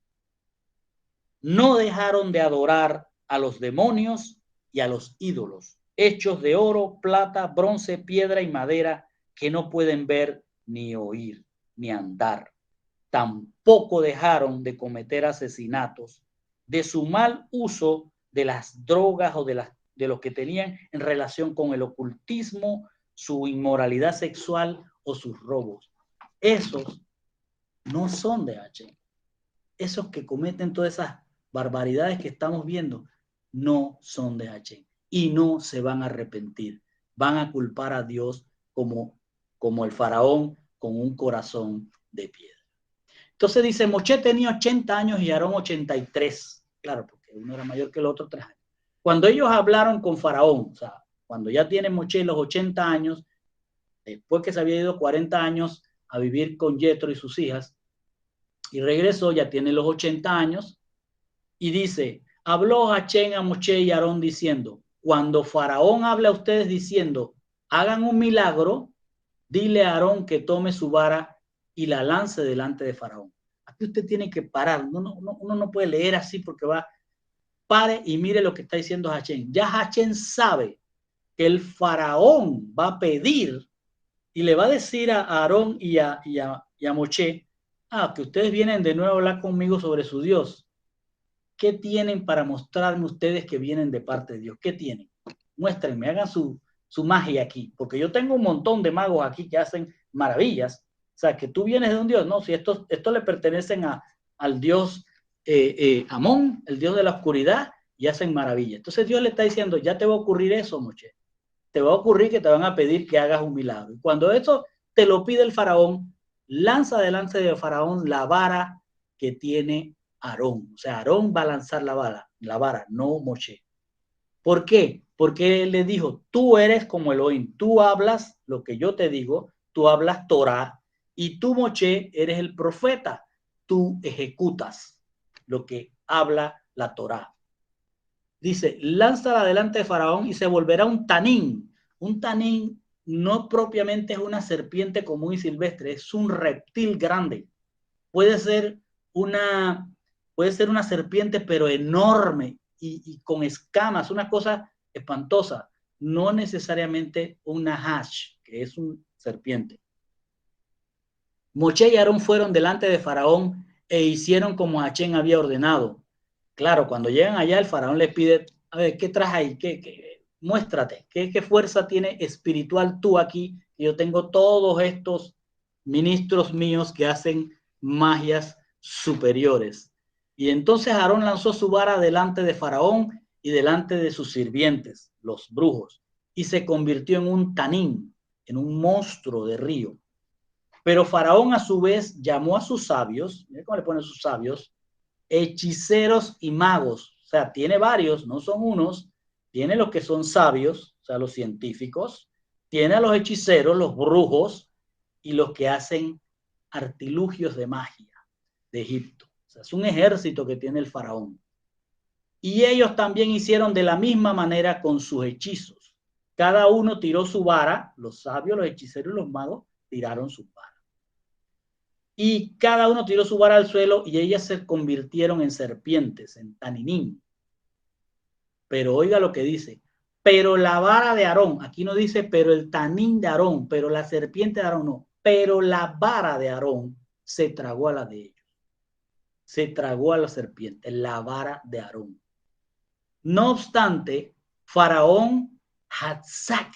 No dejaron de adorar a los demonios y a los ídolos, hechos de oro, plata, bronce, piedra y madera, que no pueden ver, ni oír, ni andar. Tampoco dejaron de cometer asesinatos, de su mal uso de las drogas o de lo que tenían en relación con el ocultismo, su inmoralidad sexual o sus robos. Esos no son de H. Esos que cometen todas esas barbaridades que estamos viendo no son de H y no se van a arrepentir. Van a culpar a Dios como el faraón con un corazón de piedra. Entonces dice, Moshe tenía 80 años y Aarón 83. Claro, porque uno era mayor que el otro 3 años. Cuando ellos hablaron con faraón, o sea, cuando ya tiene Moshe los 80 años, después que se había ido 40 años a vivir con Yetro y sus hijas, y regresó, ya tiene los 80 años, y dice, habló Hachén a Moshe y Aarón diciendo, cuando faraón habla a ustedes diciendo, hagan un milagro, dile a Aarón que tome su vara y la lance delante de faraón. Aquí usted tiene que parar, uno no puede leer así porque pare y mire lo que está diciendo Hachén. Ya Hachén sabe que el faraón va a pedir y le va a decir a Aarón y a Moshe, que ustedes vienen de nuevo a hablar conmigo sobre su Dios. ¿Qué tienen para mostrarme ustedes que vienen de parte de Dios? ¿Qué tienen? Muéstrenme, hagan su magia aquí, porque yo tengo un montón de magos aquí que hacen maravillas. O sea, que tú vienes de un Dios, no, si estos le pertenecen al Dios Amón, el Dios de la oscuridad, y hacen maravillas. Entonces Dios le está diciendo, ya te va a ocurrir eso, Moshe. Te va a ocurrir que te van a pedir que hagas un milagro. Y cuando eso te lo pide el faraón, lanza delante de faraón la vara que tiene Aarón. O sea, Aarón va a lanzar la vara, no Moshe. ¿Por qué? Porque él le dijo, tú eres como Elohim, tú hablas lo que yo te digo, tú hablas Torah, y tú, Moshe, eres el profeta, tú ejecutas lo que habla la Torah. Dice, lánzala delante de faraón y se volverá un tanín. Un tanín no propiamente es una serpiente común y silvestre, es un reptil grande. Puede ser una serpiente, pero enorme y con escamas, una cosa espantosa. No necesariamente una hash, que es un serpiente. Moshe y Aarón fueron delante de faraón e hicieron como Hachén había ordenado. Claro, cuando llegan allá, el faraón les pide, a ver, ¿qué traes ahí? muéstrate, ¿qué fuerza tiene espiritual tú aquí? Yo tengo todos estos ministros míos que hacen magias superiores. Y entonces Aarón lanzó su vara delante de Faraón y delante de sus sirvientes, los brujos, y se convirtió en un tanín, en un monstruo de río. Pero Faraón a su vez llamó a sus sabios, mira cómo le ponen sus sabios, hechiceros y magos. O sea, tiene varios, no son unos, tiene los que son sabios, o sea, los científicos, tiene a los hechiceros, los brujos y los que hacen artilugios de magia de Egipto. O sea, es un ejército que tiene el faraón. Y ellos también hicieron de la misma manera con sus hechizos. Cada uno tiró su vara, los sabios, los hechiceros y los magos tiraron su vara. Y cada uno tiró su vara al suelo y ellas se convirtieron en serpientes, en taninín. Pero oiga lo que dice, pero la vara de Aarón, aquí no dice, pero el tanín de Aarón, pero la serpiente de Aarón no, pero la vara de Aarón se tragó a la de ellos. Se tragó a la serpiente, la vara de Aarón. No obstante, Faraón Hatzac,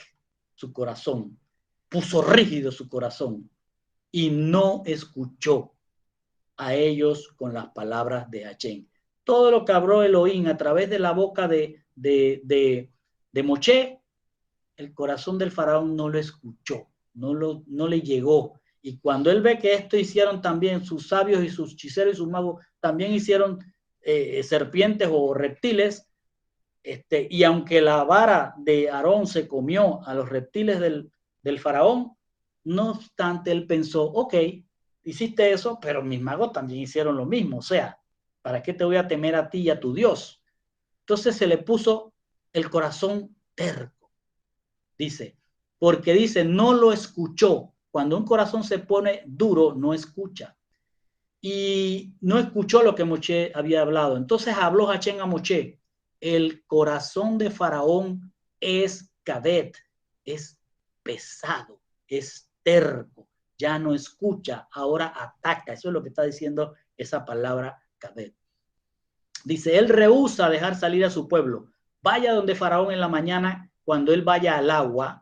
su corazón, puso rígido su corazón y no escuchó a ellos con las palabras de Hachén. Todo lo que habló Elohim a través de la boca de Moché, el corazón del faraón no lo escuchó, no le llegó. Y cuando él ve que esto hicieron también sus sabios y sus hechiceros y sus magos, también hicieron serpientes o reptiles, y aunque la vara de Aarón se comió a los reptiles del faraón, no obstante él pensó, ok, hiciste eso, pero mis magos también hicieron lo mismo, o sea, ¿para qué te voy a temer a ti y a tu Dios? Entonces se le puso el corazón terco, dice, porque dice, no lo escuchó. Cuando un corazón se pone duro, no escucha. Y no escuchó lo que Moché había hablado. Entonces habló Hachén a Moché, el corazón de Faraón es cadet, es pesado, es terco, ya no escucha, ahora ataca. Eso es lo que está diciendo esa palabra cadet. Dice, él rehúsa dejar salir a su pueblo. Vaya donde Faraón en la mañana, cuando él vaya al agua,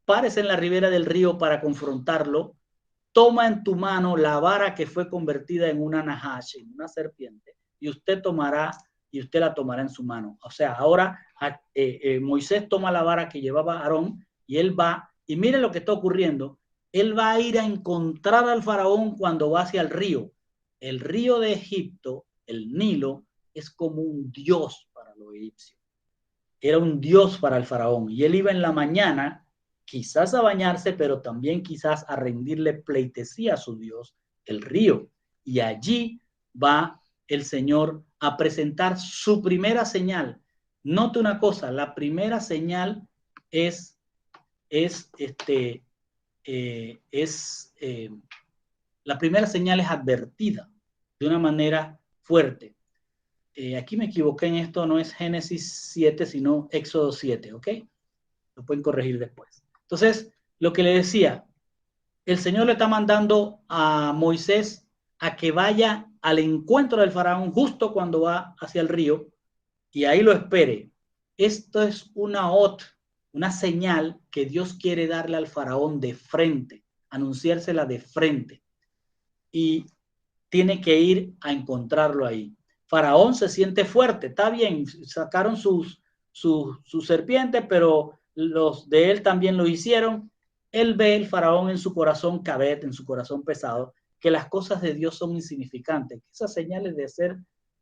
párese en la ribera del río para confrontarlo, toma en tu mano la vara que fue convertida en una nahash, en una serpiente, y usted la tomará en su mano. O sea, ahora Moisés toma la vara que llevaba Aarón y él va, y mire lo que está ocurriendo, él va a ir a encontrar al faraón cuando va hacia el río. El río de Egipto, el Nilo, es como un dios para los egipcios. Era un dios para el faraón y él iba en la mañana quizás a bañarse, pero también quizás a rendirle pleitesía a su Dios, el río. Y allí va el Señor a presentar su primera señal. Note una cosa, la primera señal es la primera señal es advertida de una manera fuerte. Aquí me equivoqué en esto, no es Génesis 7, sino Éxodo 7, ¿ok? Lo pueden corregir después. Entonces, lo que le decía, el Señor le está mandando a Moisés a que vaya al encuentro del faraón justo cuando va hacia el río y ahí lo espere. Esto es una señal que Dios quiere darle al faraón de frente, anunciársela de frente. Y tiene que ir a encontrarlo ahí. Faraón se siente fuerte, está bien, sacaron sus serpientes, pero los de él también lo hicieron. Él ve el faraón en su corazón cabet, en su corazón pesado, que las cosas de Dios son insignificantes. Esas señales de ser,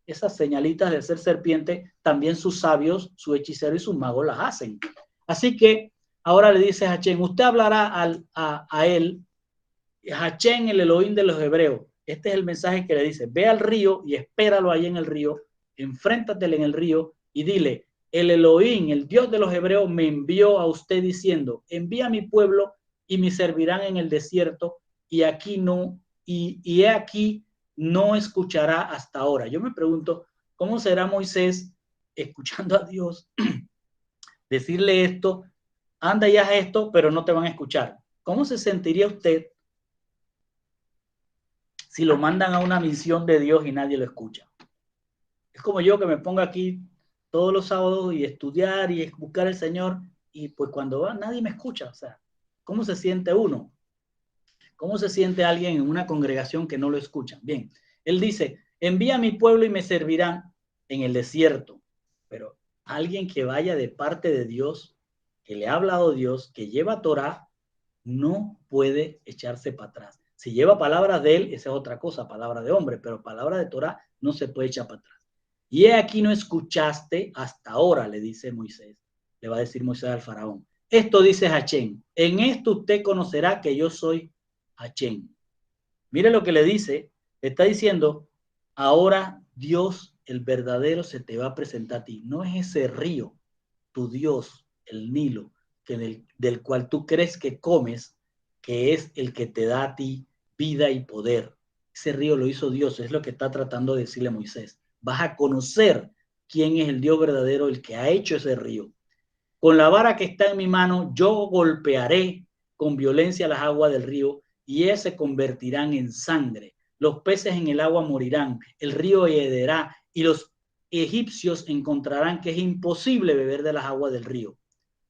esas señalitas de ser serpiente, también sus sabios, su hechicero y sus magos las hacen. Así que ahora le dice a Hachén, usted hablará a él, Hachén, el Elohim de los hebreos. Este es el mensaje que le dice, ve al río y espéralo ahí en el río, enfréntatele en el río y dile, el Elohim, el Dios de los hebreos, me envió a usted diciendo, envía a mi pueblo y me servirán en el desierto y aquí no, y he aquí no escuchará hasta ahora. Yo me pregunto, ¿cómo será Moisés escuchando a Dios decirle esto? Anda y haz esto, pero no te van a escuchar. ¿Cómo se sentiría usted si lo mandan a una misión de Dios y nadie lo escucha? Es como yo que me ponga aquí todos los sábados y estudiar y buscar al Señor, y pues cuando va nadie me escucha. O sea, ¿cómo se siente uno? ¿Cómo se siente alguien en una congregación que no lo escuchan? Bien, él dice, envía a mi pueblo y me servirán en el desierto. Pero alguien que vaya de parte de Dios, que le ha hablado Dios, que lleva Torah, no puede echarse para atrás. Si lleva palabras de él, esa es otra cosa, palabra de hombre, pero palabra de Torah no se puede echar para atrás. Y he aquí no escuchaste hasta ahora, le dice Moisés. Le va a decir Moisés al faraón. Esto dice Hachén, en esto usted conocerá que yo soy Hachén. Mire lo que le dice, le está diciendo, ahora Dios, el verdadero, se te va a presentar a ti. No es ese río, tu Dios, el Nilo, del cual tú crees que comes, que es el que te da a ti vida y poder. Ese río lo hizo Dios, es lo que está tratando de decirle a Moisés. Vas a conocer quién es el Dios verdadero, el que ha hecho ese río. Con la vara que está en mi mano, yo golpearé con violencia las aguas del río y ellas se convertirán en sangre. Los peces en el agua morirán, el río hederá y los egipcios encontrarán que es imposible beber de las aguas del río.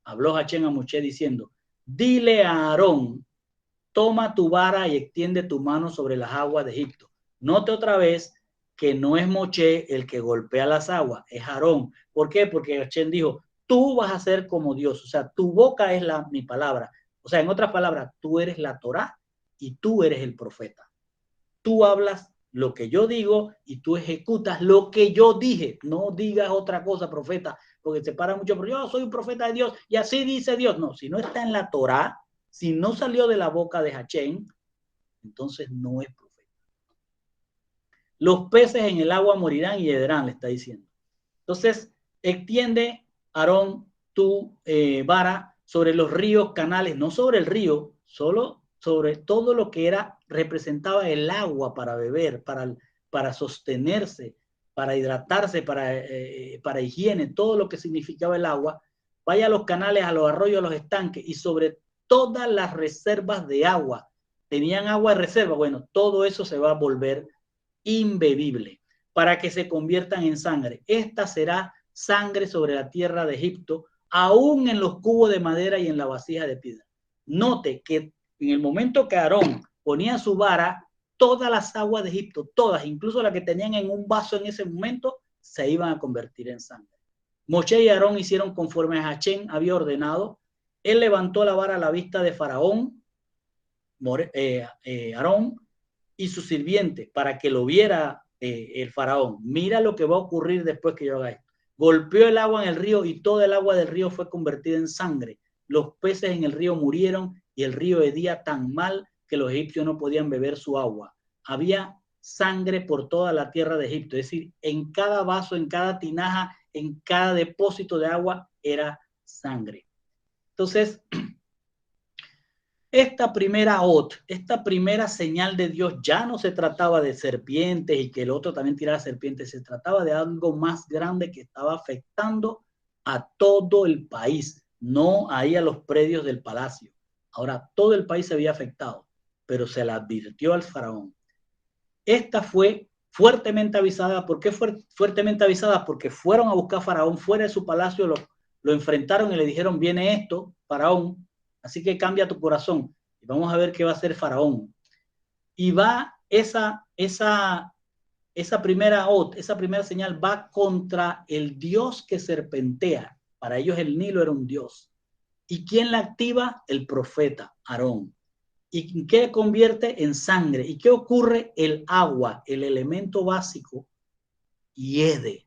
Habló Hachén a Moisés diciendo, dile a Aarón, toma tu vara y extiende tu mano sobre las aguas de Egipto. Note otra vez que no es Moisés el que golpea las aguas, es Aarón. ¿Por qué? Porque Hachén dijo, tú vas a ser como Dios, o sea, tu boca es mi palabra. O sea, en otras palabras, tú eres la Torá y tú eres el profeta. Tú hablas lo que yo digo y tú ejecutas lo que yo dije. No digas otra cosa, profeta, porque se para mucho, pero yo soy un profeta de Dios y así dice Dios. No, si no está en la Torá, si no salió de la boca de Hachén, entonces no es profeta. Los peces en el agua morirán y hederán, le está diciendo. Entonces, extiende, Aarón, tu vara sobre los ríos, canales, no sobre el río, solo sobre todo lo que representaba el agua para beber, para sostenerse, para hidratarse, para higiene, todo lo que significaba el agua. Vaya a los canales, a los arroyos, a los estanques y sobre todas las reservas de agua. Tenían agua de reserva, bueno, todo eso se va a volver imbebible para que se conviertan en sangre. Esta será sangre sobre la tierra de Egipto, aún en los cubos de madera y en la vasija de piedra. Note que en el momento que Aarón ponía su vara, todas las aguas de Egipto, todas, incluso las que tenían en un vaso en ese momento, se iban a convertir en sangre. Moisés y Aarón hicieron conforme a Hachén había ordenado. Él levantó la vara a la vista de Faraón, Aarón y su sirviente, para que lo viera el faraón. Mira lo que va a ocurrir después que yo haga esto. Golpeó el agua en el río y toda el agua del río fue convertida en sangre. Los peces en el río murieron y el río hedía tan mal que los egipcios no podían beber su agua. Había sangre por toda la tierra de Egipto, es decir, en cada vaso, en cada tinaja, en cada depósito de agua era sangre. Entonces, esta primera señal de Dios ya no se trataba de serpientes y que el otro también tirara serpientes, se trataba de algo más grande que estaba afectando a todo el país, no ahí a los predios del palacio. Ahora todo el país se había afectado, pero se la advirtió al faraón. Esta fue fuertemente avisada. ¿Por qué fue fuertemente avisada? Porque fueron a buscar a Faraón fuera de su palacio, lo enfrentaron y le dijeron, viene esto, Faraón, así que cambia tu corazón. Y vamos a ver qué va a hacer Faraón. Y va esa primera señal va contra el Dios que serpentea. Para ellos el Nilo era un Dios. ¿Y quién la activa? El profeta Aarón. ¿Y qué convierte en sangre? ¿Y qué ocurre? El agua, el elemento básico, hiede,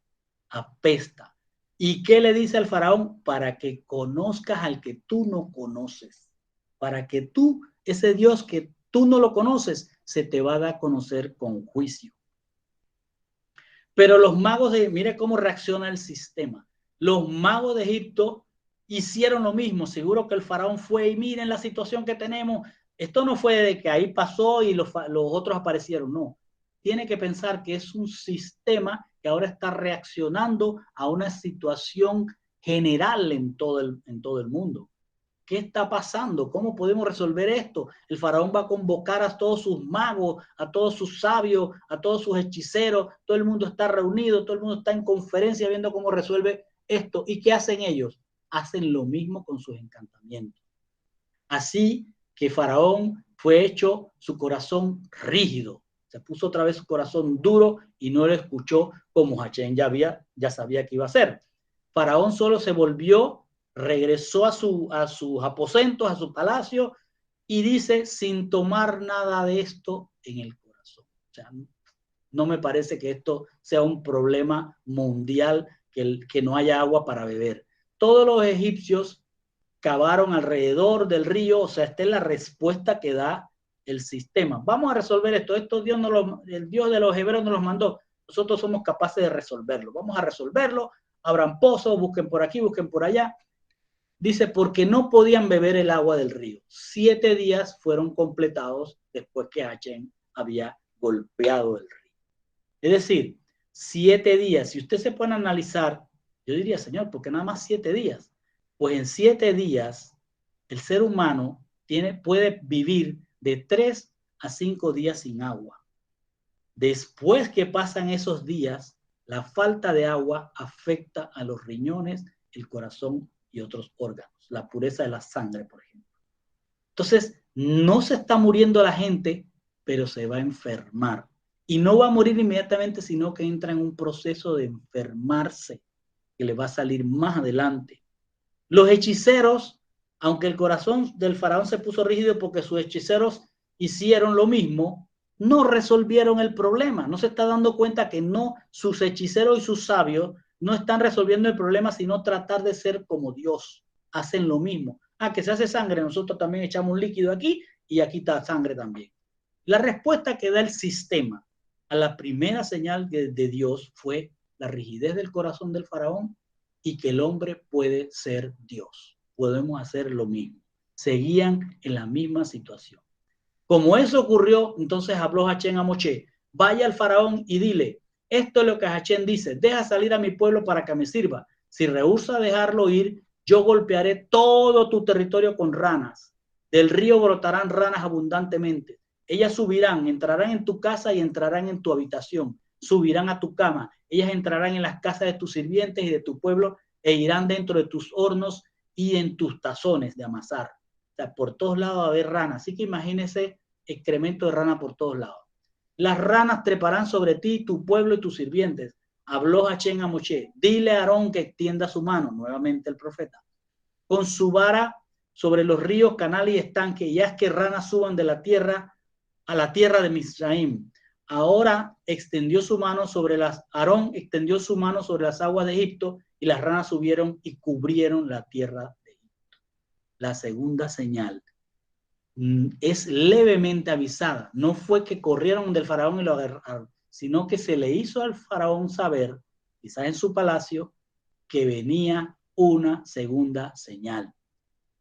apesta. ¿Y qué le dice al faraón? Para que conozcas al que tú no conoces. Para que tú, ese Dios que tú no lo conoces, se te va a dar a conocer con juicio. Pero los magos mire cómo reacciona el sistema. Los magos de Egipto hicieron lo mismo. Seguro que el faraón fue y miren la situación que tenemos. Esto no fue de que ahí pasó y los otros aparecieron, no. Tiene que pensar que es un sistema que ahora está reaccionando a una situación general en todo el mundo. ¿Qué está pasando? ¿Cómo podemos resolver esto? El faraón va a convocar a todos sus magos, a todos sus sabios, a todos sus hechiceros. Todo el mundo está reunido, todo el mundo está en conferencia viendo cómo resuelve esto. ¿Y qué hacen ellos? Hacen lo mismo con sus encantamientos. Así que Faraón fue hecho su corazón rígido. Se puso otra vez su corazón duro y no lo escuchó como Hachén ya sabía que iba a hacer. Faraón solo se volvió, regresó a sus aposentos, a su palacio, y dice, sin tomar nada de esto en el corazón. O sea, no me parece que esto sea un problema mundial, que no haya agua para beber. Todos los egipcios cavaron alrededor del río, o sea, esta es la respuesta que da el sistema. Vamos a resolver esto. El Dios de los hebreos nos los mandó. Nosotros somos capaces de resolverlo. Vamos a resolverlo. Abran pozos, busquen por aquí, busquen por allá. Dice, porque no podían beber el agua del río. 7 días fueron completados después que Hachén había golpeado el río. Es decir, 7 días. Si usted se pone a analizar, yo diría, Señor, ¿por qué nada más 7 días? Pues en 7 días el ser humano puede vivir de 3 a 5 días sin agua. Después que pasan esos días, la falta de agua afecta a los riñones, el corazón y otros órganos. La pureza de la sangre, por ejemplo. Entonces, no se está muriendo la gente, pero se va a enfermar. Y no va a morir inmediatamente, sino que entra en un proceso de enfermarse, que le va a salir más adelante. Los hechiceros, aunque el corazón del faraón se puso rígido porque sus hechiceros hicieron lo mismo, no resolvieron el problema. No se está dando cuenta que no, sus hechiceros y sus sabios no están resolviendo el problema, sino tratar de ser como Dios. Hacen lo mismo. Que se hace sangre, nosotros también echamos un líquido aquí y aquí está sangre también. La respuesta que da el sistema a la primera señal de Dios fue la rigidez del corazón del faraón y que el hombre puede ser Dios. Podemos hacer lo mismo. Seguían en la misma situación. Como eso ocurrió, entonces habló Hachén a Moshe, vaya al faraón y dile, esto es lo que Hachén dice, deja salir a mi pueblo para que me sirva. Si rehúsa dejarlo ir, yo golpearé todo tu territorio con ranas. Del río brotarán ranas abundantemente. Ellas subirán, entrarán en tu casa y entrarán en tu habitación. Subirán a tu cama. Ellas entrarán en las casas de tus sirvientes y de tu pueblo e irán dentro de tus hornos y en tus tazones de amasar. O sea, por todos lados va a haber ranas. Así que imagínese excremento de rana por todos lados. Las ranas treparán sobre ti, tu pueblo y tus sirvientes. Habló Hachén a Moshe. Dile a Aarón que extienda su mano, nuevamente el profeta, con su vara sobre los ríos, canales y estanques, y haz que ranas suban de la tierra a la tierra de Misraim. Ahora Aarón extendió su mano sobre las aguas de Egipto y las ranas subieron y cubrieron la tierra de Egipto. La segunda señal es levemente avisada. No fue que corrieron del faraón y lo agarraron, sino que se le hizo al faraón saber, quizás en su palacio, que venía una segunda señal.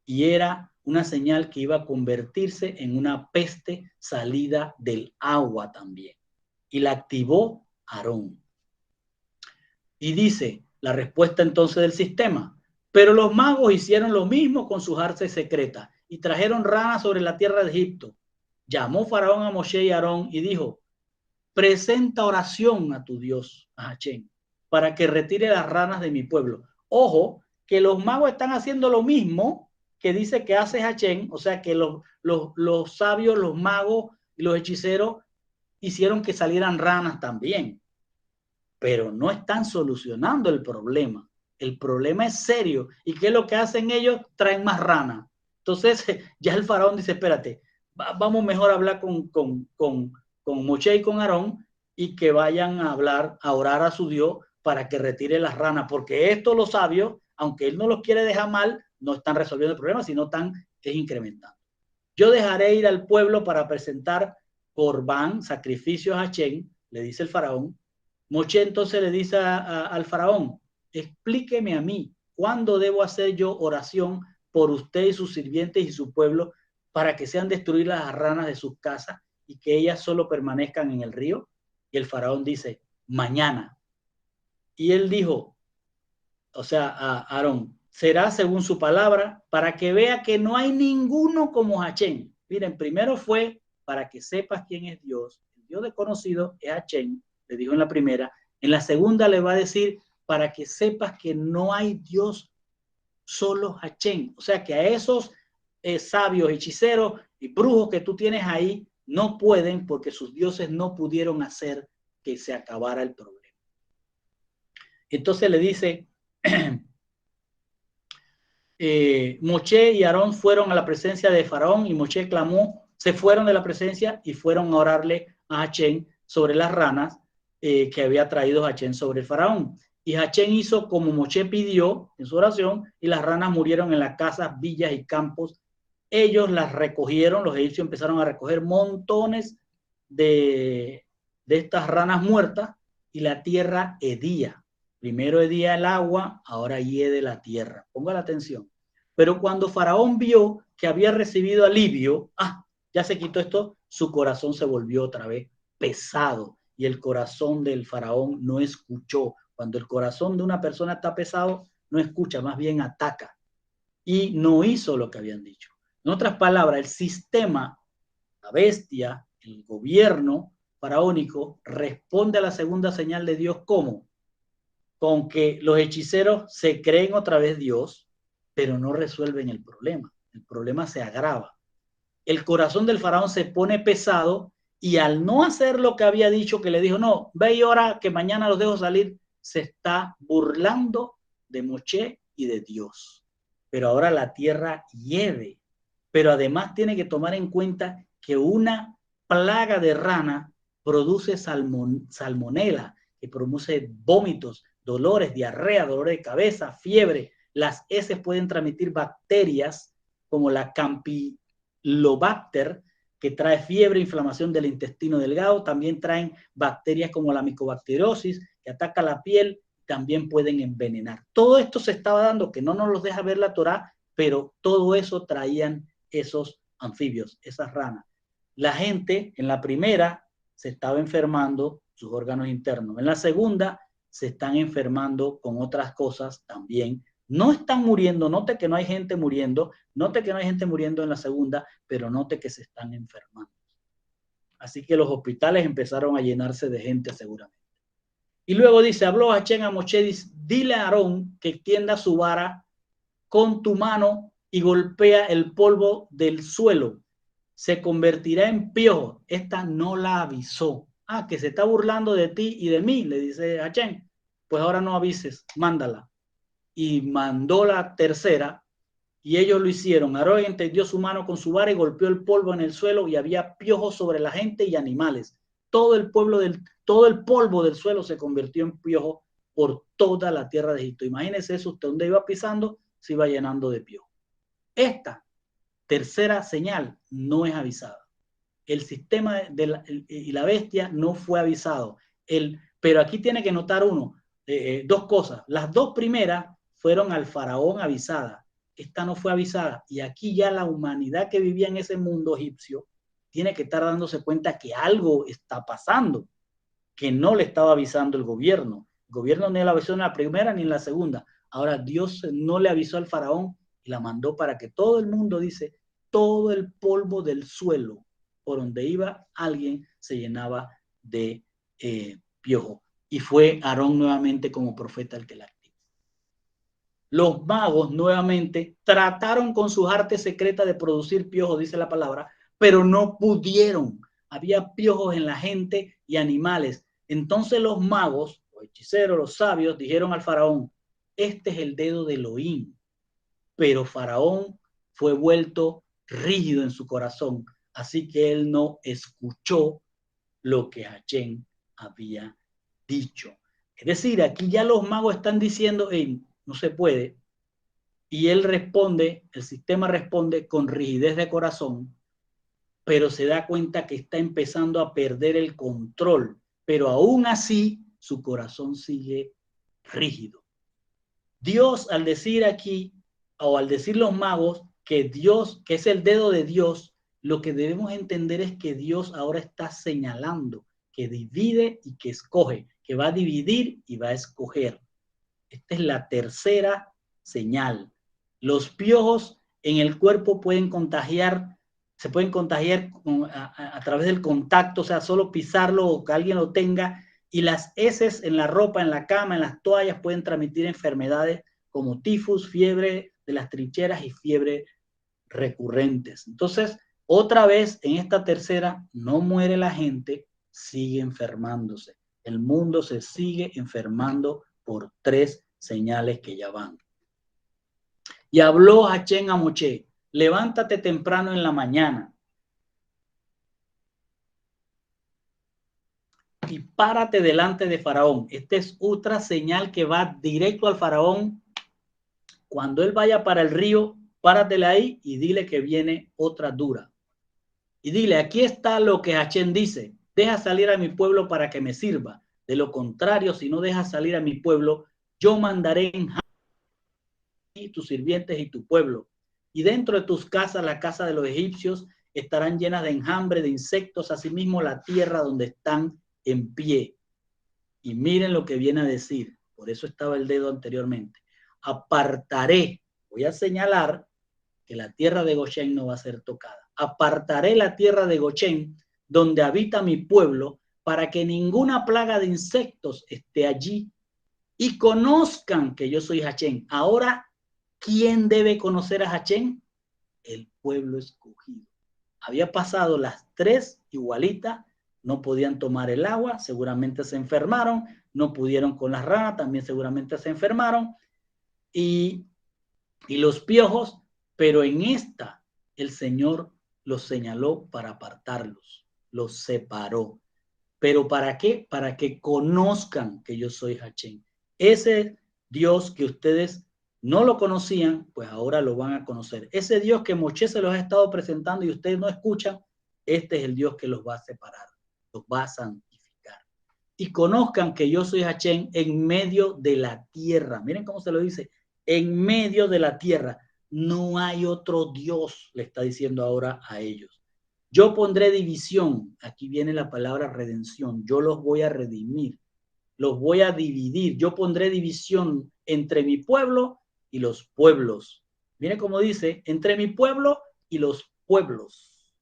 Y era una señal que iba a convertirse en una peste salida del agua también. Y la activó Aarón. Y dice la respuesta entonces del sistema. Pero los magos hicieron lo mismo con sus artes secretas y trajeron ranas sobre la tierra de Egipto. Llamó Faraón a Moshe y Aarón y dijo, presenta oración a tu Dios, a Hachén, para que retire las ranas de mi pueblo. Ojo, que los magos están haciendo lo mismo que dice que hace Hachén, o sea que los sabios, los magos y los hechiceros hicieron que salieran ranas también, pero no están solucionando el problema. El problema es serio. ¿Y qué es lo que hacen ellos? Traen más ranas. Entonces ya el faraón dice, espérate, vamos mejor a hablar con Moshe y con Aarón y que vayan a hablar, a orar a su Dios para que retire las ranas, porque estos los sabios, aunque él no los quiere dejar mal, no están resolviendo el problema, sino están incrementando. Yo dejaré ir al pueblo para presentar corbán, sacrificios a Hachén, le dice el faraón. Moshe entonces le dice al faraón, explíqueme a mí, ¿cuándo debo hacer yo oración por usted y sus sirvientes y su pueblo para que sean destruidas las ranas de sus casas y que ellas solo permanezcan en el río? Y el faraón dice, mañana. Y él dijo, o sea, a Aarón, será según su palabra, para que vea que no hay ninguno como Hachén. Miren, primero fue para que sepas quién es Dios. El Dios desconocido es Hachén, le dijo en la primera. En la segunda le va a decir, para que sepas que no hay Dios, solo Hachén. O sea que a esos sabios, hechiceros y brujos que tú tienes ahí, no pueden porque sus dioses no pudieron hacer que se acabara el problema. Entonces le dice, Moshe y Aarón fueron a la presencia de Faraón y Moshe clamó, se fueron de la presencia y fueron a orarle a Hachén sobre las ranas que había traído Hachén sobre el Faraón. Y Hachén hizo como Moshe pidió en su oración y las ranas murieron en las casas, villas y campos. Ellos las recogieron, los egipcios empezaron a recoger montones de estas ranas muertas y la tierra hedía. Primero hedía el agua, ahora hiede la tierra. Ponga la atención. Pero cuando Faraón vio que había recibido alivio, ya se quitó esto, su corazón se volvió otra vez pesado y el corazón del Faraón no escuchó. Cuando el corazón de una persona está pesado, no escucha, más bien ataca y no hizo lo que habían dicho. En otras palabras, el sistema, la bestia, el gobierno faraónico responde a la segunda señal de Dios. ¿Cómo? Con que los hechiceros se creen otra vez Dios, pero no resuelven el problema. El problema se agrava. El corazón del faraón se pone pesado y al no hacer lo que había dicho, que le dijo, no, ve y ora que mañana los dejo salir, se está burlando de Moshe y de Dios. Pero ahora la tierra hiede. Pero además tiene que tomar en cuenta que una plaga de rana produce salmonela, que produce vómitos, dolores, diarrea, dolor de cabeza, fiebre. Las heces pueden transmitir bacterias como la Campylobacter, que trae fiebre, inflamación del intestino delgado. También traen bacterias como la micobacteriosis, que ataca la piel, también pueden envenenar. Todo esto se estaba dando, que no nos los deja ver la Torá, pero todo eso traían esos anfibios, esas ranas. La gente en la primera se estaba enfermando sus órganos internos. En la segunda se están enfermando con otras cosas también. No están muriendo, note que no hay gente muriendo, note que no hay gente muriendo en la segunda, pero note que se están enfermando. Así que los hospitales empezaron a llenarse de gente seguramente. Y luego dice, habló Hachén a Moshe, dice, dile a Aarón que extienda su vara con tu mano y golpea el polvo del suelo. Se convertirá en piojo. Esta no la avisó. Que se está burlando de ti y de mí, le dice Hachén. Pues ahora no avises, mándala. Y mandó la tercera y ellos lo hicieron. Aarón extendió su mano con su vara y golpeó el polvo en el suelo y había piojos sobre la gente y animales. Todo el polvo del suelo se convirtió en piojo por toda la tierra de Egipto. Imagínese eso, usted donde iba pisando se iba llenando de piojo. Esta tercera señal no es avisada. El sistema y la bestia no fue avisado. Pero aquí tiene que notar dos cosas. Las dos primeras fueron al faraón avisadas. Esta no fue avisada. Y aquí ya la humanidad que vivía en ese mundo egipcio tiene que estar dándose cuenta que algo está pasando, que no le estaba avisando el gobierno. El gobierno no le avisó en la primera ni en la segunda. Ahora Dios no le avisó al faraón y la mandó para que todo el mundo, dice, todo el polvo del suelo por donde iba alguien se llenaba de piojo. Y fue Aarón nuevamente como profeta el que la activó. Los magos nuevamente trataron con sus artes secretas de producir piojos, dice la palabra, pero no pudieron. Había piojos en la gente y animales. Entonces los magos, los hechiceros, los sabios, dijeron al faraón, este es el dedo de Elohim. Pero faraón fue vuelto rígido en su corazón, así que él no escuchó lo que Hachén había dicho. Es decir, aquí ya los magos están diciendo, hey, no se puede, y él responde, el sistema responde con rigidez de corazón, pero se da cuenta que está empezando a perder el control, pero aún así su corazón sigue rígido. Dios, al decir aquí, o al decir los magos, que Dios, que es el dedo de Dios, lo que debemos entender es que Dios ahora está señalando que divide y que escoge, que va a dividir y va a escoger. Esta es la tercera señal. Los piojos en el cuerpo pueden contagiar, se pueden contagiar a través del contacto, o sea, solo pisarlo o que alguien lo tenga y las heces en la ropa, en la cama, en las toallas pueden transmitir enfermedades como tifus, fiebre de las trincheras y fiebre recurrentes. Entonces, otra vez en esta tercera, no muere la gente, sigue enfermándose. El mundo se sigue enfermando por 3 señales que ya van. Y habló Hachén a Moche, levántate temprano en la mañana y párate delante de Faraón. Esta es otra señal que va directo al Faraón. Cuando él vaya para el río, páratele ahí y dile que viene otra dura. Y dile, aquí está lo que Hachén dice, deja salir a mi pueblo para que me sirva. De lo contrario, si no dejas salir a mi pueblo, yo mandaré en tus sirvientes y tu pueblo. Y dentro de tus casas, la casa de los egipcios, estarán llenas de enjambre, de insectos, asimismo la tierra donde están en pie. Y miren lo que viene a decir, por eso estaba el dedo anteriormente. Apartaré, voy a señalar que la tierra de Goshen no va a ser tocada. Apartaré la tierra de Goshen, donde habita mi pueblo, para que ninguna plaga de insectos esté allí y conozcan que yo soy Hachén. Ahora, ¿quién debe conocer a Hachén? El pueblo escogido. Había pasado las 3 igualitas, no podían tomar el agua, seguramente se enfermaron, no pudieron con las ranas, también seguramente se enfermaron, y los piojos, pero en esta el Señor los señaló para apartarlos, los separó. ¿Pero para qué? Para que conozcan que yo soy Hachén. Ese Dios que ustedes no lo conocían, pues ahora lo van a conocer. Ese Dios que Moisés se los ha estado presentando y ustedes no escuchan, este es el Dios que los va a separar, los va a santificar. Y conozcan que yo soy Hachén en medio de la tierra. Miren cómo se lo dice, en medio de la tierra. No hay otro Dios, le está diciendo ahora a ellos. Yo pondré división, aquí viene la palabra redención, yo los voy a redimir, los voy a dividir, yo pondré división entre mi pueblo y los pueblos. Mire cómo dice, entre mi pueblo y los pueblos.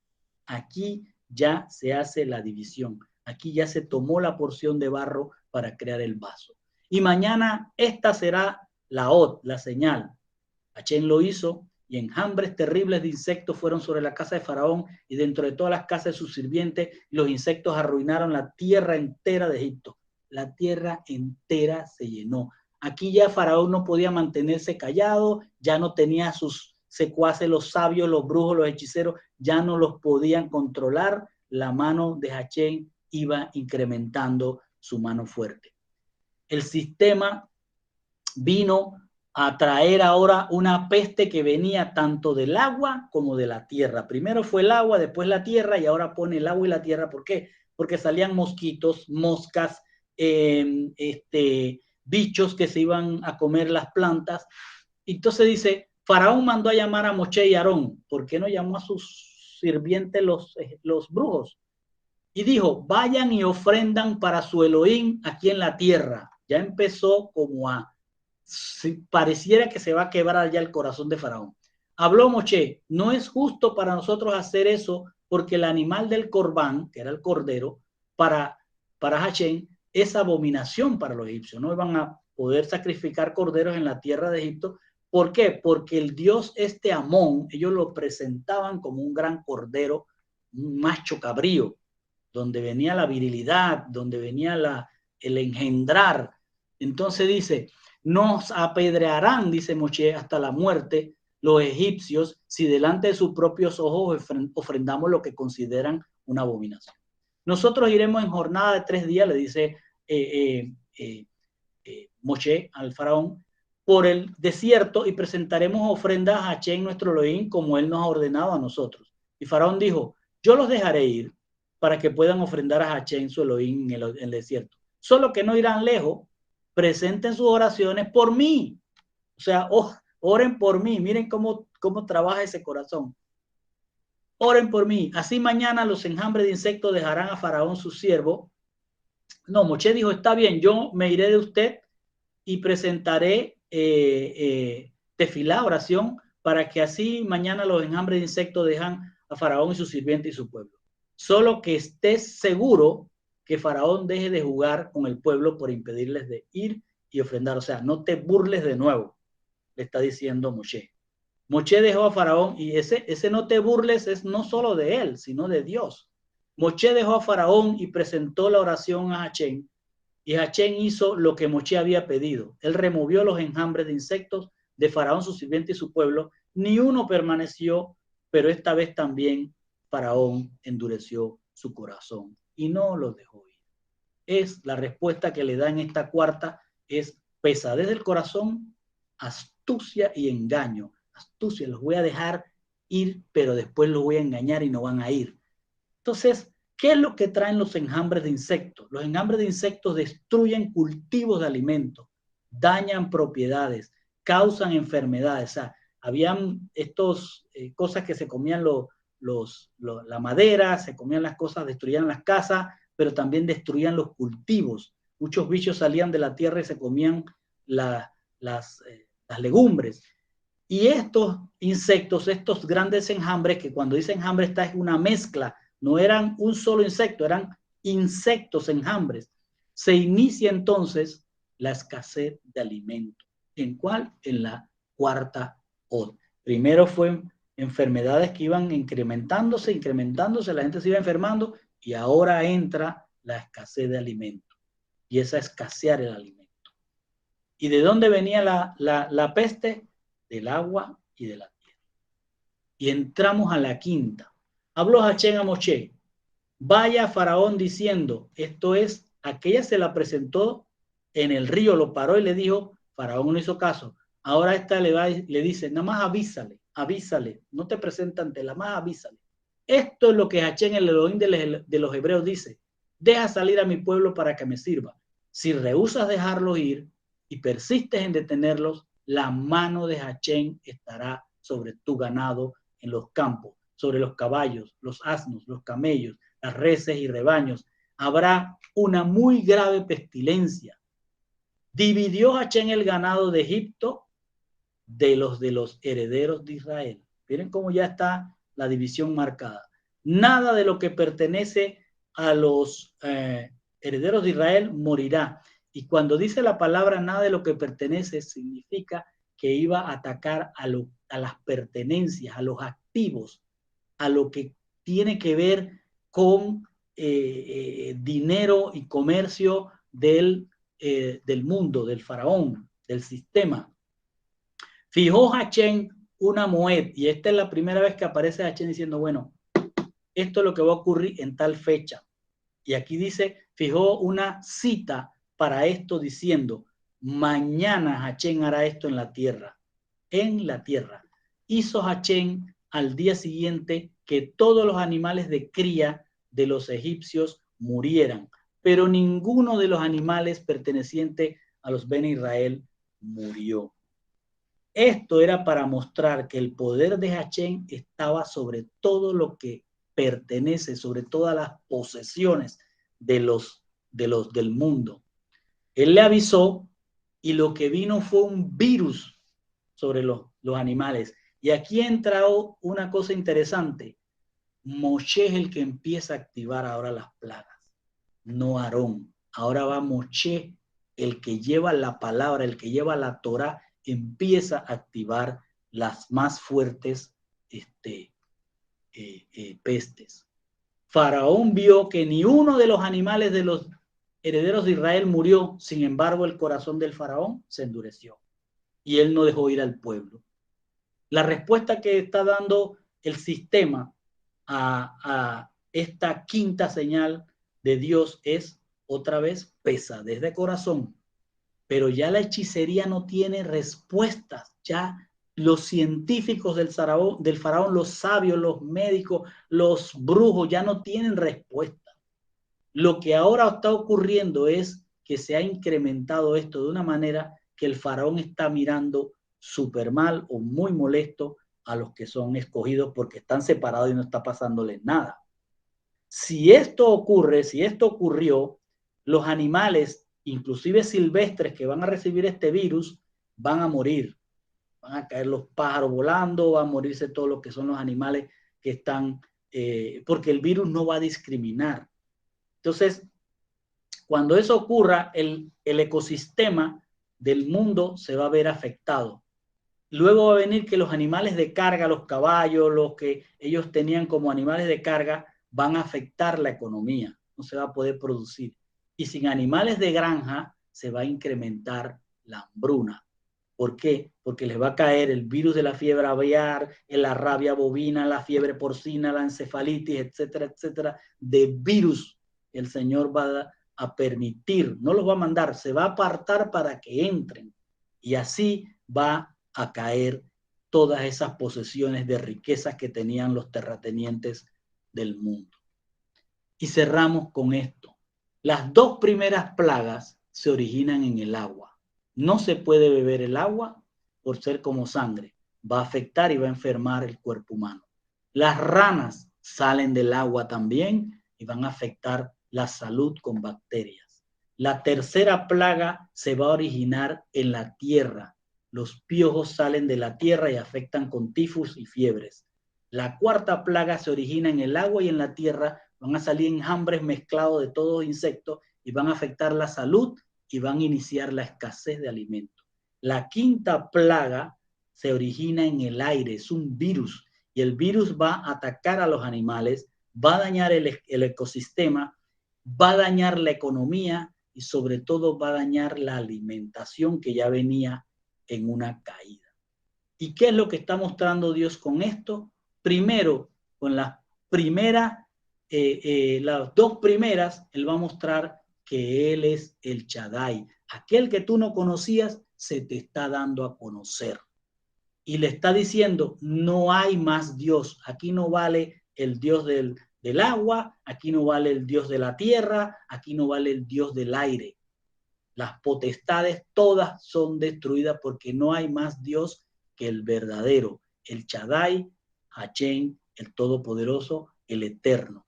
Aquí ya se hace la división, aquí ya se tomó la porción de barro para crear el vaso. Y mañana esta será la ot, la señal. Hachén lo hizo y enjambres terribles de insectos fueron sobre la casa de Faraón y dentro de todas las casas de sus sirvientes, los insectos arruinaron la tierra entera de Egipto. La tierra entera se llenó. Aquí ya Faraón no podía mantenerse callado, ya no tenía sus secuaces, los sabios, los brujos, los hechiceros, ya no los podían controlar. La mano de Hachén iba incrementando su mano fuerte. El sistema vino a traer ahora una peste que venía tanto del agua como de la tierra. Primero fue el agua, después la tierra y ahora pone el agua y la tierra. ¿Por qué? Porque salían mosquitos, moscas, bichos que se iban a comer las plantas. Entonces dice, Faraón mandó a llamar a Moche y Aarón. ¿Por qué no llamó a sus sirvientes los brujos? Y dijo, vayan y ofrendan para su Elohim aquí en la tierra. Ya empezó como a si pareciera que se va a quebrar ya el corazón de Faraón. Habló Moche, no es justo para nosotros hacer eso porque el animal del corbán, que era el cordero, para Hachén, es abominación para los egipcios. No iban a poder sacrificar corderos en la tierra de Egipto. ¿Por qué? Porque el dios Amón, ellos lo presentaban como un gran cordero, un macho cabrío, donde venía la virilidad, donde venía el engendrar. Entonces dice, nos apedrearán, dice Moche, hasta la muerte los egipcios si delante de sus propios ojos ofrendamos lo que consideran una abominación. Nosotros iremos en jornada de 3 días, le dice Moche al faraón, por el desierto y presentaremos ofrendas a Hachén nuestro Elohim como él nos ha ordenado a nosotros. Y faraón dijo, yo los dejaré ir para que puedan ofrendar a Hachén su Elohim en el desierto. Solo que no irán lejos, presenten sus oraciones por mí. O sea, oren por mí. Miren cómo trabaja ese corazón. Oren por mí. Así mañana los enjambres de insectos dejarán a Faraón su siervo. No, Moche dijo, está bien, yo me iré de usted y presentaré tefilá, oración, para que así mañana los enjambres de insectos dejan a Faraón y su sirviente y su pueblo. Solo que estés seguro que Faraón deje de jugar con el pueblo por impedirles de ir y ofrendar. O sea, no te burles de nuevo, le está diciendo Moshe. Moshe dejó a Faraón, y ese no te burles es no solo de él, sino de Dios. Moshe dejó a Faraón y presentó la oración a Hachén, y Hachén hizo lo que Moshe había pedido. Él removió los enjambres de insectos de Faraón, su sirviente y su pueblo. Ni uno permaneció, pero esta vez también Faraón endureció su corazón y no los dejó ir. Es la respuesta que le da en esta cuarta, es pesadez del corazón, astucia y engaño. Astucia, los voy a dejar ir, pero después los voy a engañar y no van a ir. Entonces, ¿qué es lo que traen los enjambres de insectos? Los enjambres de insectos destruyen cultivos de alimentos, dañan propiedades, causan enfermedades. O sea, habían estos cosas que se comían la madera, se comían las cosas, destruían las casas, pero también destruían los cultivos. Muchos bichos salían de la tierra y se comían las legumbres. Y estos insectos, estos grandes enjambres, que cuando dice enjambre esta es una mezcla, no eran un solo insecto, eran insectos enjambres. Se inicia entonces la escasez de alimentos. ¿En cuál? En la cuarta od. Primero fue enfermedades que iban incrementándose, la gente se iba enfermando y ahora entra la escasez de alimentos y es a escasear el alimento. ¿Y de dónde venía la peste? Del agua y de la tierra. Y entramos a la quinta. Habló Hachén a Moshe, vaya a Faraón diciendo, esto es, aquella se la presentó en el río, lo paró y le dijo, Faraón no hizo caso. Ahora esta le dice, nada más avísale, no te presenta ante la más avísale. Esto es lo que Hachén, el Elohim de los hebreos, dice, deja salir a mi pueblo para que me sirva. Si rehusas dejarlos ir y persistes en detenerlos, la mano de Hachén estará sobre tu ganado en los campos, sobre los caballos, los asnos, los camellos, las reses y rebaños. Habrá una muy grave pestilencia. Dividió Hachén el ganado de Egipto de los herederos de Israel. Miren cómo ya está la división marcada. Nada de lo que pertenece a los herederos de Israel morirá. Y cuando dice la palabra nada de lo que pertenece, significa que iba a atacar a las pertenencias, a los activos, a lo que tiene que ver con dinero y comercio del mundo, del faraón, del sistema. Fijó Hachén una moed, y esta es la primera vez que aparece Hachén diciendo, bueno, esto es lo que va a ocurrir en tal fecha. Y aquí dice, fijó una cita para esto diciendo, mañana Hachén hará esto en la tierra. En la tierra. Hizo Hachén al día siguiente que todos los animales de cría de los egipcios murieran, pero ninguno de los animales pertenecientes a los Ben Israel murió. Esto era para mostrar que el poder de Hachén estaba sobre todo lo que pertenece, sobre todas las posesiones del mundo. Él le avisó y lo que vino fue un virus sobre los animales. Y aquí entra una cosa interesante. Moshe es el que empieza a activar ahora las plagas, no Aarón. Ahora va Moshe, el que lleva la palabra, el que lleva la Torá, empieza a activar las más fuertes pestes. Faraón vio que ni uno de los animales de los herederos de Israel murió, sin embargo el corazón del faraón se endureció y él no dejó ir al pueblo. La respuesta que está dando el sistema a esta quinta señal de Dios es otra vez pesadez de corazón, pero ya la hechicería no tiene respuestas, ya los científicos del faraón, los sabios, los médicos, los brujos ya no tienen respuesta. Lo que ahora está ocurriendo es que se ha incrementado esto de una manera que el faraón está mirando súper mal o muy molesto a los que son escogidos porque están separados y no está pasándoles nada. Si esto ocurre, si esto ocurrió, los animales, inclusive silvestres que van a recibir este virus, van a morir. Van a caer los pájaros volando, van a morirse todos los que son los animales que están, porque el virus no va a discriminar. Entonces, Cuando eso ocurra, el ecosistema del mundo se va a ver afectado. Luego va a venir que los animales de carga, los caballos, los que ellos tenían como animales de carga, van a afectar la economía. No se va a poder producir. Y sin animales de granja se va a incrementar la hambruna. ¿Por qué? Porque les va a caer el virus de la fiebre aviar, la rabia bovina, la fiebre porcina, la encefalitis, etcétera, etcétera, de virus que el Señor va a permitir, no los va a mandar, se va a apartar para que entren. Y así va a caer todas esas posesiones de riquezas que tenían los terratenientes del mundo. Y cerramos con esto. Las dos primeras plagas se originan en el agua. No se puede beber el agua por ser como sangre. Va a afectar y va a enfermar el cuerpo humano. Las ranas salen del agua también y van a afectar la salud con bacterias. La tercera plaga se va a originar en la tierra. Los piojos salen de la tierra y afectan con tifus y fiebres. La cuarta plaga se origina en el agua y en la tierra. Van a salir enjambres mezclados de todos insectos y van a afectar la salud y van a iniciar la escasez de alimentos. La quinta plaga se origina en el aire, es un virus y el virus va a atacar a los animales, va a dañar el ecosistema, va a dañar la economía y sobre todo va a dañar la alimentación que ya venía en una caída. ¿Y qué es lo que está mostrando Dios con esto? Primero, con las dos primeras, Él va a mostrar que Él es el Shaddai. Aquel que tú no conocías se te está dando a conocer. Y le está diciendo, no hay más Dios. Aquí no vale el Dios del agua, aquí no vale el Dios de la tierra, aquí no vale el Dios del aire. Las potestades todas son destruidas porque no hay más Dios que el verdadero, el Shaddai, Hashem, el Todopoderoso, el Eterno.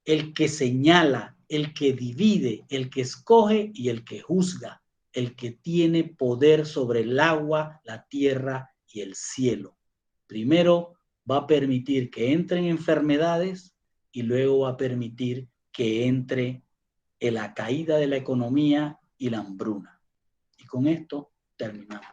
El que señala, el que divide, el que escoge y el que juzga, el que tiene poder sobre el agua, la tierra y el cielo. Primero va a permitir que entren enfermedades y luego va a permitir que entre en la caída de la economía y la hambruna. Y con esto terminamos.